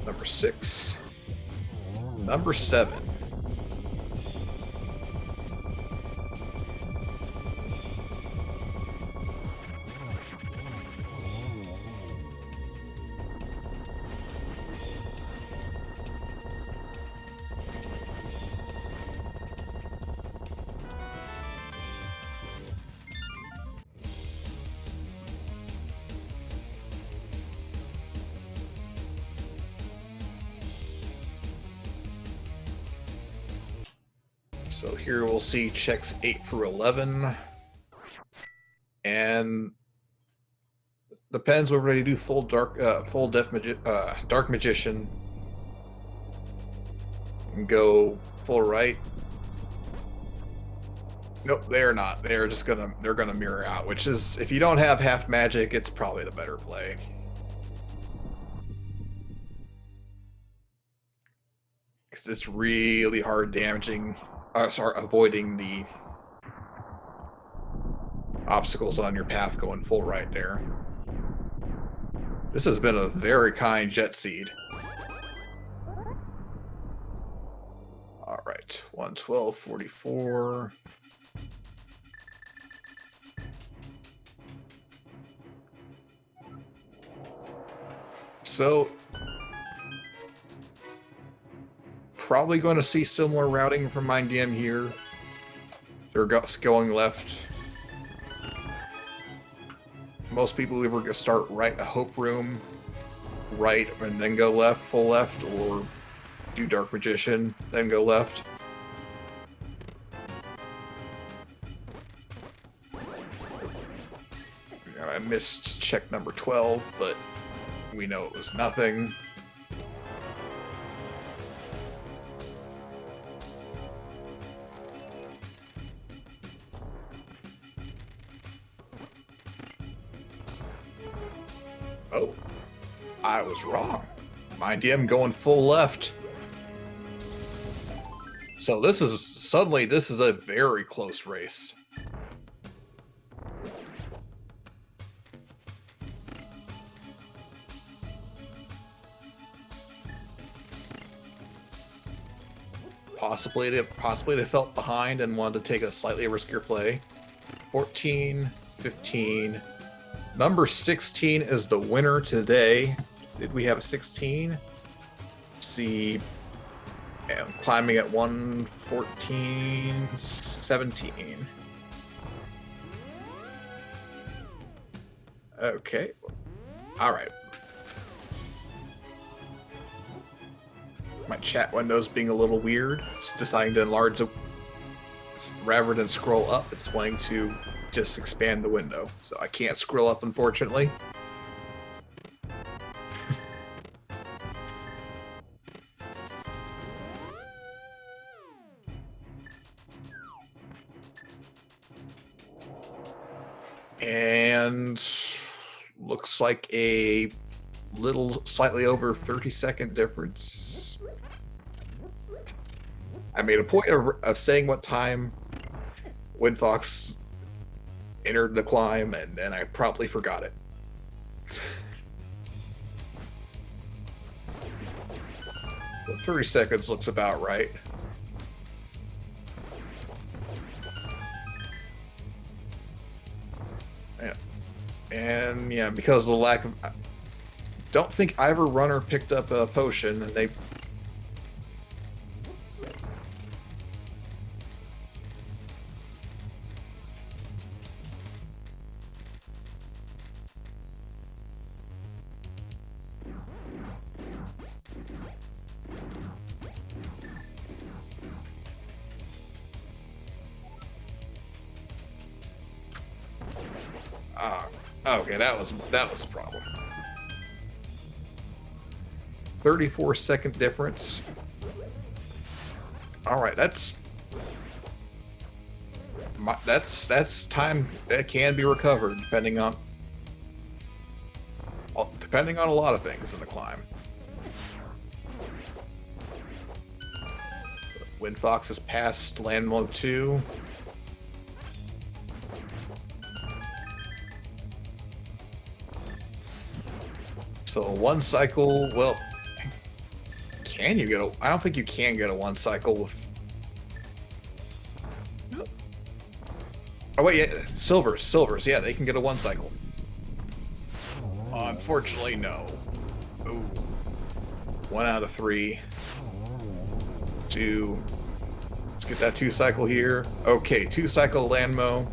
Number 6, number 7. So here we'll see checks 8 through 11. And depends whether they do full dark magician and go full right. Nope, they're not. They're gonna mirror out, which is, if you don't have half magic, it's probably the better play. Because it's really hard avoiding the obstacles on your path going full right there. This has been a very kind Jet Seed. All right, 112.44. So probably going to see similar routing from Mind DM here. They're going left. Most people either going to start right, a Hope Room, right, and then go left, full left, or do Dark Magician, then go left. I missed check number 12, but we know it was nothing. Oh, I was wrong. Mind DM going full left. So this is a very close race. Possibly they felt behind and wanted to take a slightly riskier play. 14, 15. Number 16 is the winner today. Did we have a 16? Let's see. And climbing at 114, 17. Okay. All right. My chat window's being a little weird. It's deciding to enlarge it. Rather than scroll up, it's wanting to just expand the window. So I can't scroll up, unfortunately. And looks like a little slightly over 30-second difference. I made a point of saying what time Windfox entered the climb, and then I promptly forgot it. But 30 seconds looks about right. Yeah. And yeah, because of the lack of... I don't think either runner picked up a potion, and they... Okay, that was the problem. 34-second difference. All right, that's time that can be recovered depending on a lot of things in the climb. Wind Fox has passed land mode 2. So one cycle, well, can you get a... I don't think you can get a one cycle with... Oh wait, yeah, silvers, yeah, they can get a one cycle. Unfortunately, no. Ooh. 1 out of 3. 2. Let's get that 2 cycle here. Okay, 2 cycle Landmo.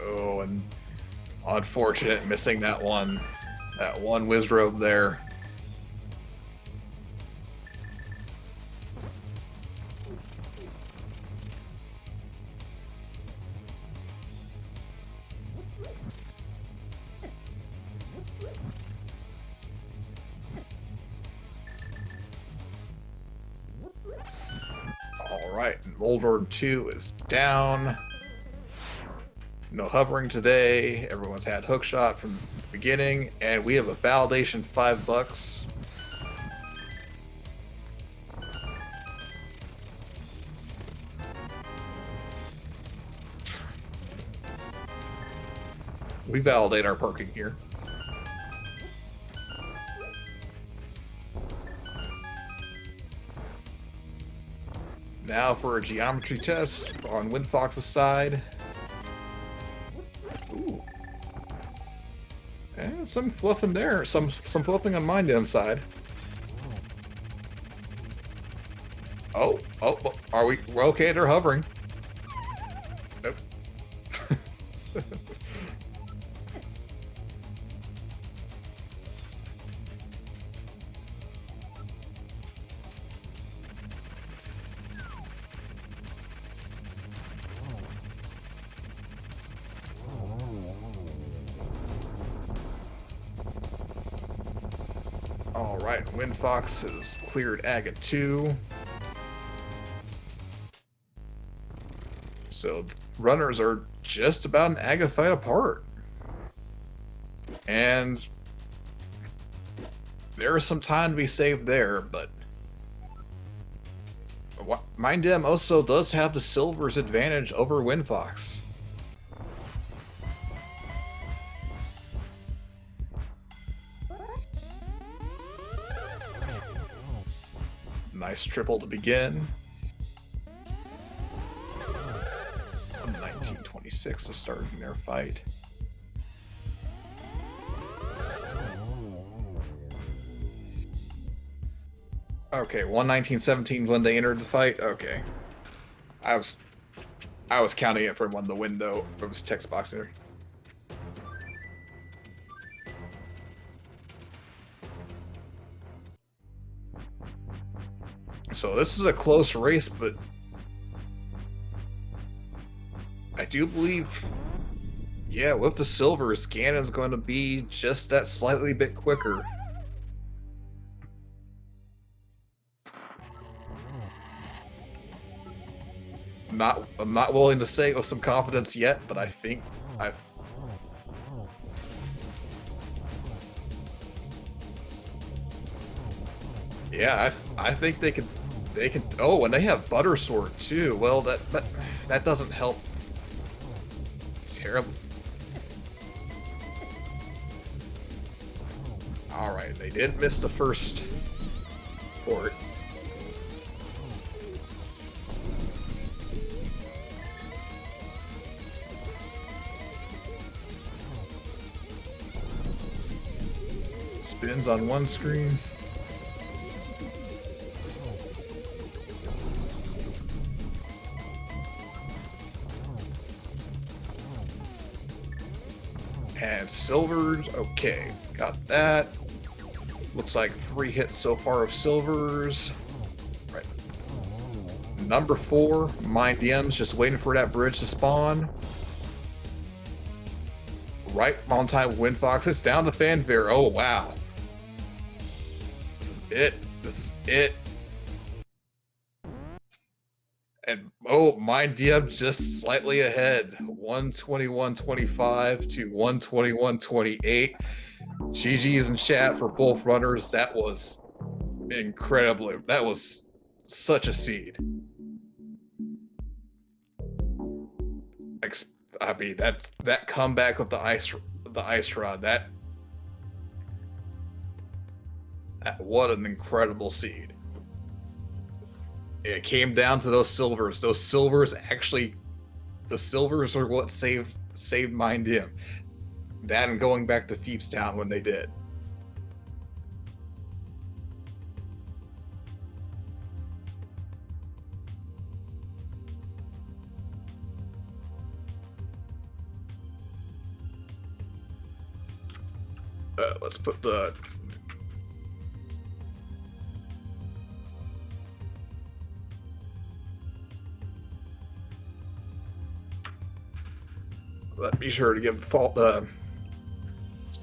Oh, and unfortunate missing that one Wizrobe there. All right, Old Orb 2 is down. No hovering today. Everyone's had hookshot from the beginning, and we have a validation $5. We validate our parking here. Now for a geometry test on Windfox's side. Ooh. And some fluffing there. Some fluffing on my damn side. Oh, are we okay? They're hovering. Nope. All right, Windfox has cleared Agate 2. So runners are just about an Agate fight apart. And there is some time to be saved there, but Minddem also does have the silver's advantage over Windfox. Nice triple to begin. 1926 is starting their fight. Okay, 1917 when they entered the fight. Okay, I was counting it from when the window was text box there. So this is a close race, but I do believe, yeah, with the silvers, Ganon's going to be just that slightly bit quicker. I'm not willing to say with some confidence yet, but I think I think they can. Oh, and they have Butter Sword too. Well, that doesn't help terribly. All right, they didn't miss the first port. Spins on one screen. And silvers, okay, got that. Looks like 3 hits so far of silvers. Right. Number 4, Mind DM's just waiting for that bridge to spawn. Right on time, Windfox. It's down to Fanfare. Oh, wow. This is it. This is it. And, oh, Mind DM just slightly ahead. 121.25 to 121.28. GG's in chat for both runners. That was incredibly. That was such a seed. I mean, that comeback with the ice rod. That what an incredible seed. It came down to those silvers. Those silvers actually, the silvers are what saved Mind Dim. That and going back to Feepstown when they did. Let's put the be sure to give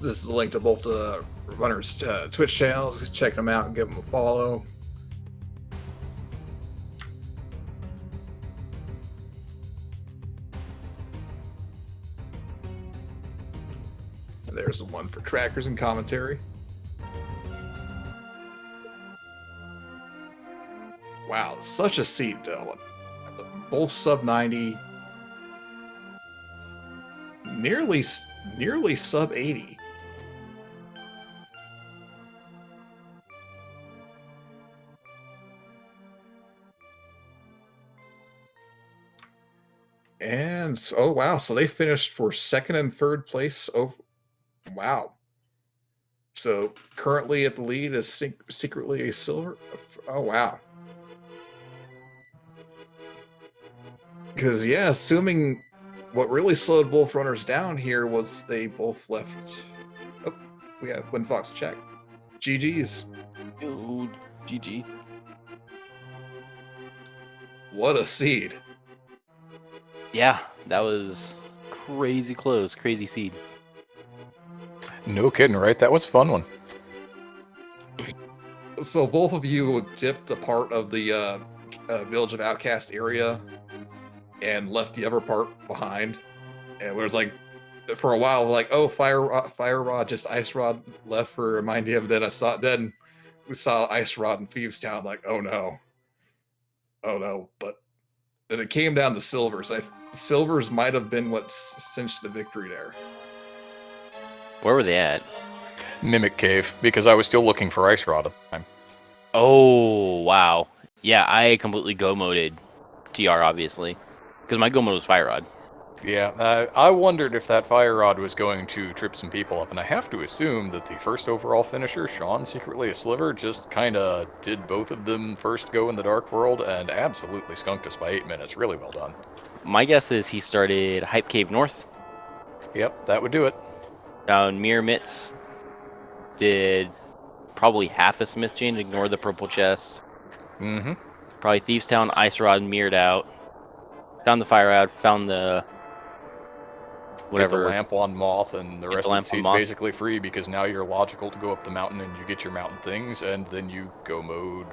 this is the link to both the runners' Twitch channels. Check them out and give them a follow. There's the one for trackers and commentary. Wow, such a seed, though. Both sub 90, nearly sub 80. And oh wow, so they finished for second and third place. Oh wow. So currently at the lead is secretly a silver. Oh wow. Because yeah, assuming what really slowed both runners down here was they both left. Oh, we have Windfox check. GG's. Oh, GG. What a seed. Yeah, that was crazy close, crazy seed. No kidding, right? That was a fun one. So both of you dipped a part of the Village of Outcast area and left the other part behind. And it was like, for a while, like, oh, fire rod, just ice rod left for Mind Him. Then we saw ice rod in Fevestown. Like, oh no. But then it came down to silvers. Silvers might have been what cinched the victory there. Where were they at? Mimic Cave, because I was still looking for ice rod at the time. Oh, wow. Yeah, I completely go moded TR, obviously. Because my go mode was fire rod. Yeah, I wondered if that fire rod was going to trip some people up, and I have to assume that the first overall finisher, Sean, secretly a sliver, just kind of did both of them first go in the Dark World and absolutely skunked us by 8 minutes. Really well done. My guess is he started Hype Cave North. Yep, that would do it. Down Mirror Mitts. Did probably half a Smith Chain, ignore the purple chest. Mm-hmm. Probably Thieves Town, Ice Rod, mirrored out. Found the fire rod, found the whatever. Get the lamp on Moth, and the rest of the siege Moth. basically free, because now you're logical to go up the mountain and you get your mountain things, and then you go mode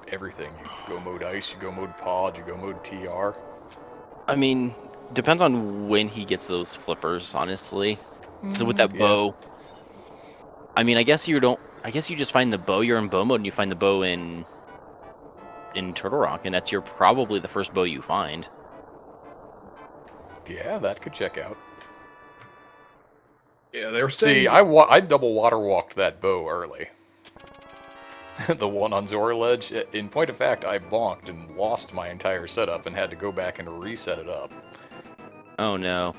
everything. You go mode ice, you go mode pod, you go mode TR. I mean, depends on when he gets those flippers, honestly. So with that bow, I mean, I guess you just find the bow. You're in bow mode, and you find the bow in Turtle Rock, and that's probably the first bow you find. Yeah, that could check out. Yeah, they were saying. See, I double water walked that bow early. The one on Zora Ledge. In point of fact, I bonked and lost my entire setup and had to go back and reset it up. Oh no.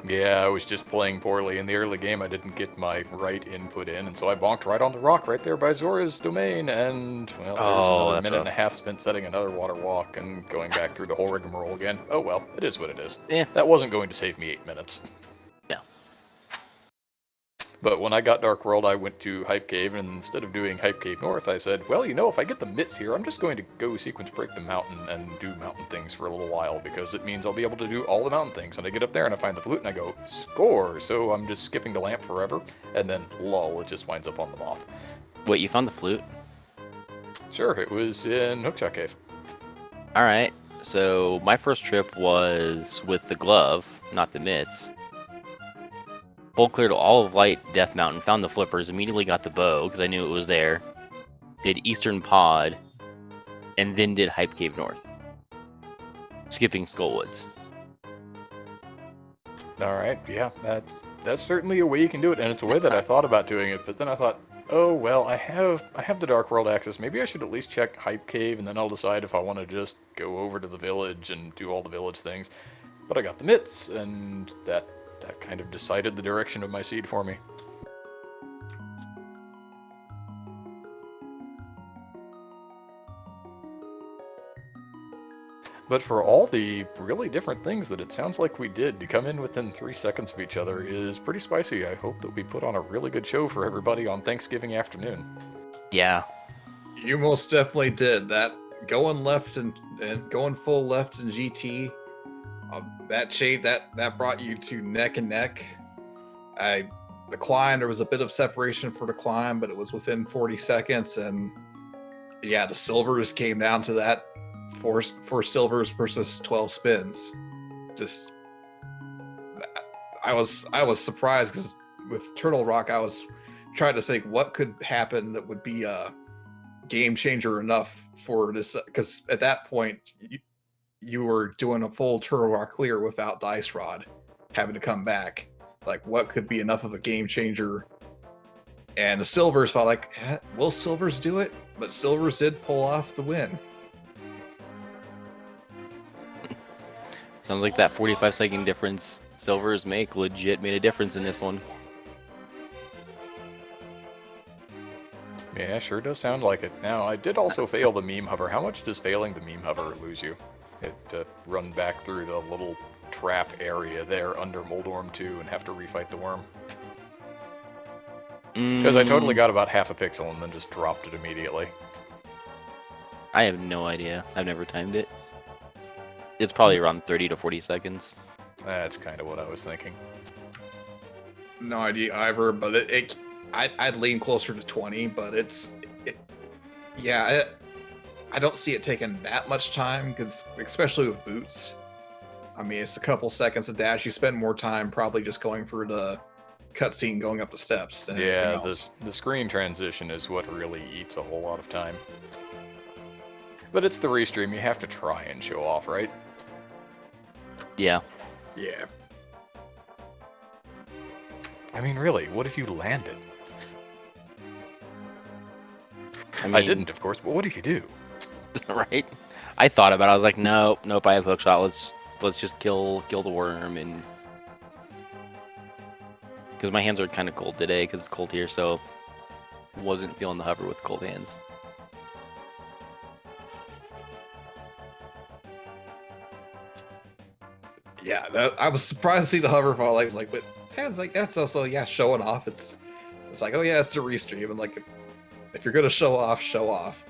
Yeah, I was just playing poorly. In the early game, I didn't get my right input in, and so I bonked right on the rock right there by Zora's domain, and, well, there's another minute and a half spent setting another water walk and going back through the whole rigmarole again. Oh well, it is what it is. Yeah. That wasn't going to save me 8 minutes. Yeah. But when I got Dark World, I went to Hype Cave, and instead of doing Hype Cave North, I said, well, you know, if I get the mitts here, I'm just going to go sequence break the mountain and do mountain things for a little while, because it means I'll be able to do all the mountain things. And I get up there and I find the flute and I go, score! So I'm just skipping the lamp forever, and then lol, it just winds up on the moth. Wait, you found the flute? Sure, it was in Hookshot Cave. Alright, so my first trip was with the glove, not the mitts. Full cleared all of Light Death Mountain, found the flippers, immediately got the bow because I knew it was there. Did Eastern Pod, and then did Hype Cave North. Skipping Skullwoods. Alright, yeah, that's certainly a way you can do it, and it's a way that I thought about doing it, but then I thought, oh, well, I have the Dark World access. Maybe I should at least check Hype Cave, and then I'll decide if I want to just go over to the village and do all the village things. But I got the mitts, and that kind of decided the direction of my seed for me. But for all the really different things that it sounds like we did, to come in within 3 seconds of each other is pretty spicy. I hope that we put on a really good show for everybody on Thanksgiving afternoon. Yeah. You most definitely did. That going left and going full left in GT, that shade that brought you to neck and neck. The climb, there was a bit of separation for the climb, but it was within 40 seconds, and yeah, the silvers came down to that. Four silvers versus 12 spins. Just, I was surprised because with Turtle Rock, I was trying to think what could happen that would be a game changer enough for this. Because at that point, you were doing a full Turtle Rock clear without Dice Rod, having to come back. Like, what could be enough of a game changer? And the silvers felt like, will silvers do it? But silvers did pull off the win. Sounds like that 45-second difference silvers make legit made a difference in this one. Yeah, sure does sound like it. Now, I did also fail the meme hover. How much does failing the meme hover lose you? It run back through the little trap area there under Moldorm 2 and have to refight the worm. Because I totally got about half a pixel and then just dropped it immediately. I have no idea. I've never timed it. It's probably around 30 to 40 seconds. That's kind of what I was thinking. No idea either, but I'd lean closer to 20, but I don't see it taking that much time, because especially with boots. I mean, it's a couple seconds of dash. You spend more time probably just going for the cutscene going up the steps than anything else. The screen transition is what really eats a whole lot of time. But it's the restream, you have to try and show off, right? Yeah. Yeah. I mean, really, what if you landed? I mean, I didn't, of course, but what if you do? Right? I thought about it. I was like, nope, I have hookshot. Let's just kill the worm, and because my hands are kind of cold today because it's cold here, so wasn't feeling the hover with cold hands. Yeah, I was surprised to see the hover fall. I was like, but that's also showing off. It's like, oh yeah, it's the restream, and like, if you're gonna show off, show off.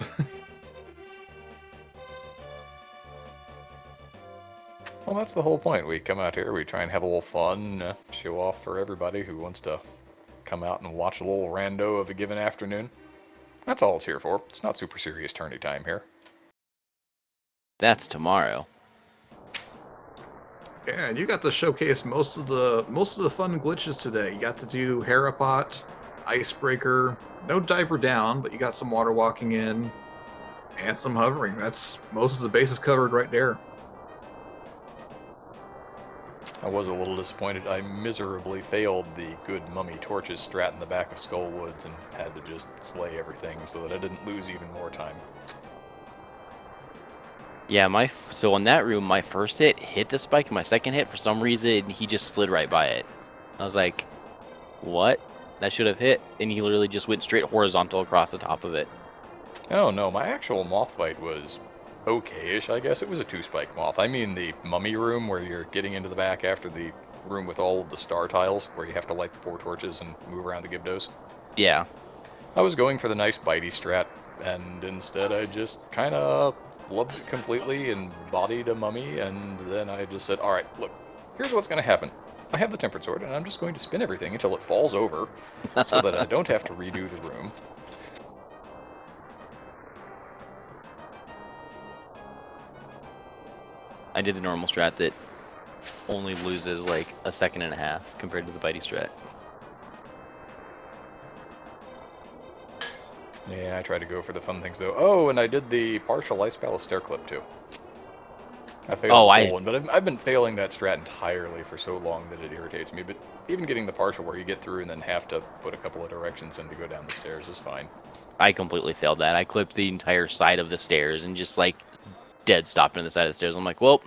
Well, that's the whole point. We come out here, we try and have a little fun, show off for everybody who wants to come out and watch a little rando of a given afternoon. That's all it's here for. It's not super serious tourney time here. That's tomorrow. Yeah, and you got to showcase most of the fun glitches today. You got to do Harapot, Icebreaker, no diver down, but you got some water walking in, and some hovering. That's most of the bases covered right there. I was a little disappointed. I miserably failed the good mummy torches strat in the back of Skullwoods and had to just slay everything so that I didn't lose even more time. Yeah, so in that room, my first hit the spike, my second hit, for some reason, he just slid right by it. I was like, what? That should have hit, and he literally just went straight horizontal across the top of it. Oh no, my actual moth fight was okay-ish, I guess. It was a 2-spike moth. I mean the mummy room where you're getting into the back after the room with all of the star tiles where you have to light the 4 torches and move around the Gibdos. Yeah. I was going for the nice bitey strat, and instead I just kind of loved it completely and bodied a mummy, and then I just said, alright, look, here's what's going to happen. I have the Tempered Sword, and I'm just going to spin everything until it falls over, so that I don't have to redo the room. I did the normal strat that only loses like a second and a half compared to the bitey strat. Yeah, I tried to go for the fun things though. Oh, and I did the partial Ice Palace stair clip too. I failed the full one, but I've been failing that strat entirely for so long that it irritates me. But even getting the partial where you get through and then have to put a couple of directions in to go down the stairs is fine. I completely failed that. I clipped the entire side of the stairs and just like dead stopped on the side of the stairs. I'm like, well,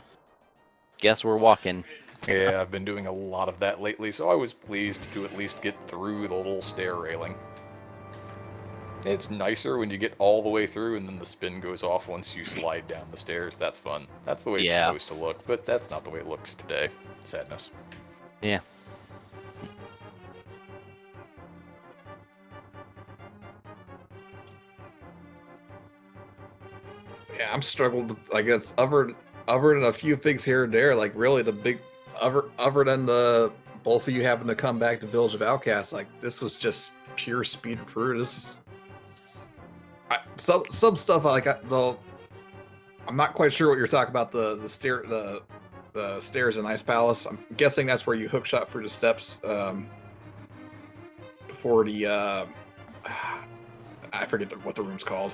guess we're walking. Yeah, I've been doing a lot of that lately, so I was pleased to at least get through the little stair railing. It's nicer when you get all the way through and then the spin goes off once you slide down the stairs. That's fun. That's the way it's supposed to look, but that's not the way it looks today. Sadness. Yeah. Yeah, I'm struggling. Like it's other than a few things here and there. Like really, the big other than the both of you having to come back to Village of Outcasts. Like this was just pure speed through. This is some stuff. I'm not quite sure what you're talking about. The stairs in Ice Palace. I'm guessing that's where you hook shot through the steps before the I forget what the room's called.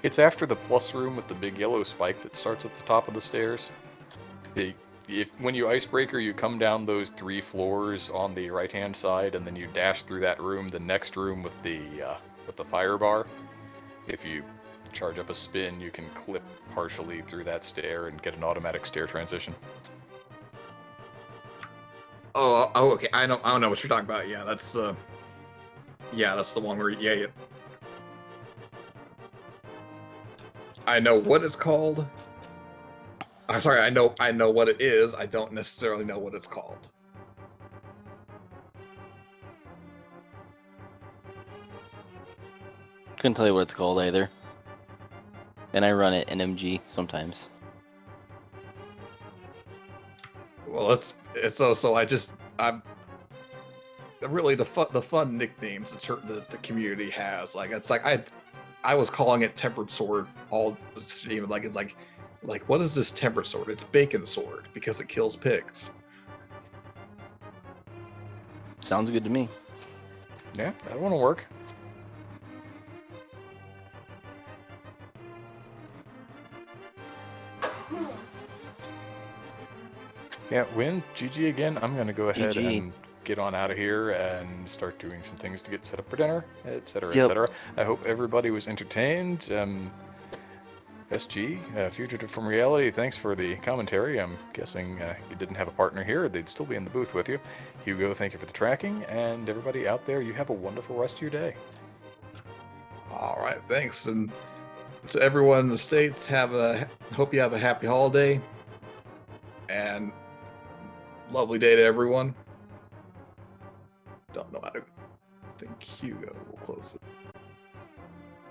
It's after the plus room with the big yellow spike that starts at the top of the stairs. When you icebreaker, you come down those 3 floors on the right-hand side, and then you dash through that room. The next room with the fire bar. If you charge up a spin, you can clip partially through that stair and get an automatic stair transition. Oh, okay. I don't know what you're talking about. Yeah, that's the one where yeah. I know what it's called. I'm sorry. I know what it is. I don't necessarily know what it's called. Couldn't tell you what it's called either. And I run it in MG sometimes. Well, it's also I'm really the fun nicknames the community has. Like it's like I was calling it Tempered Sword all even like it's like what is this Tempered Sword? It's Bacon Sword because it kills pigs. Sounds good to me. Yeah, that one will work. Yeah, win. GG again. I'm going to go ahead and get on out of here and start doing some things to get set up for dinner, etc., etc. I hope everybody was entertained. SG, Fugitive from Reality, thanks for the commentary. I'm guessing you didn't have a partner here. They'd still be in the booth with you. Hugo, thank you for the tracking. And everybody out there, you have a wonderful rest of your day. All right, thanks. And to everyone in the States, hope you have a happy holiday. And lovely day to everyone. Don't know how to think Hugo will close it.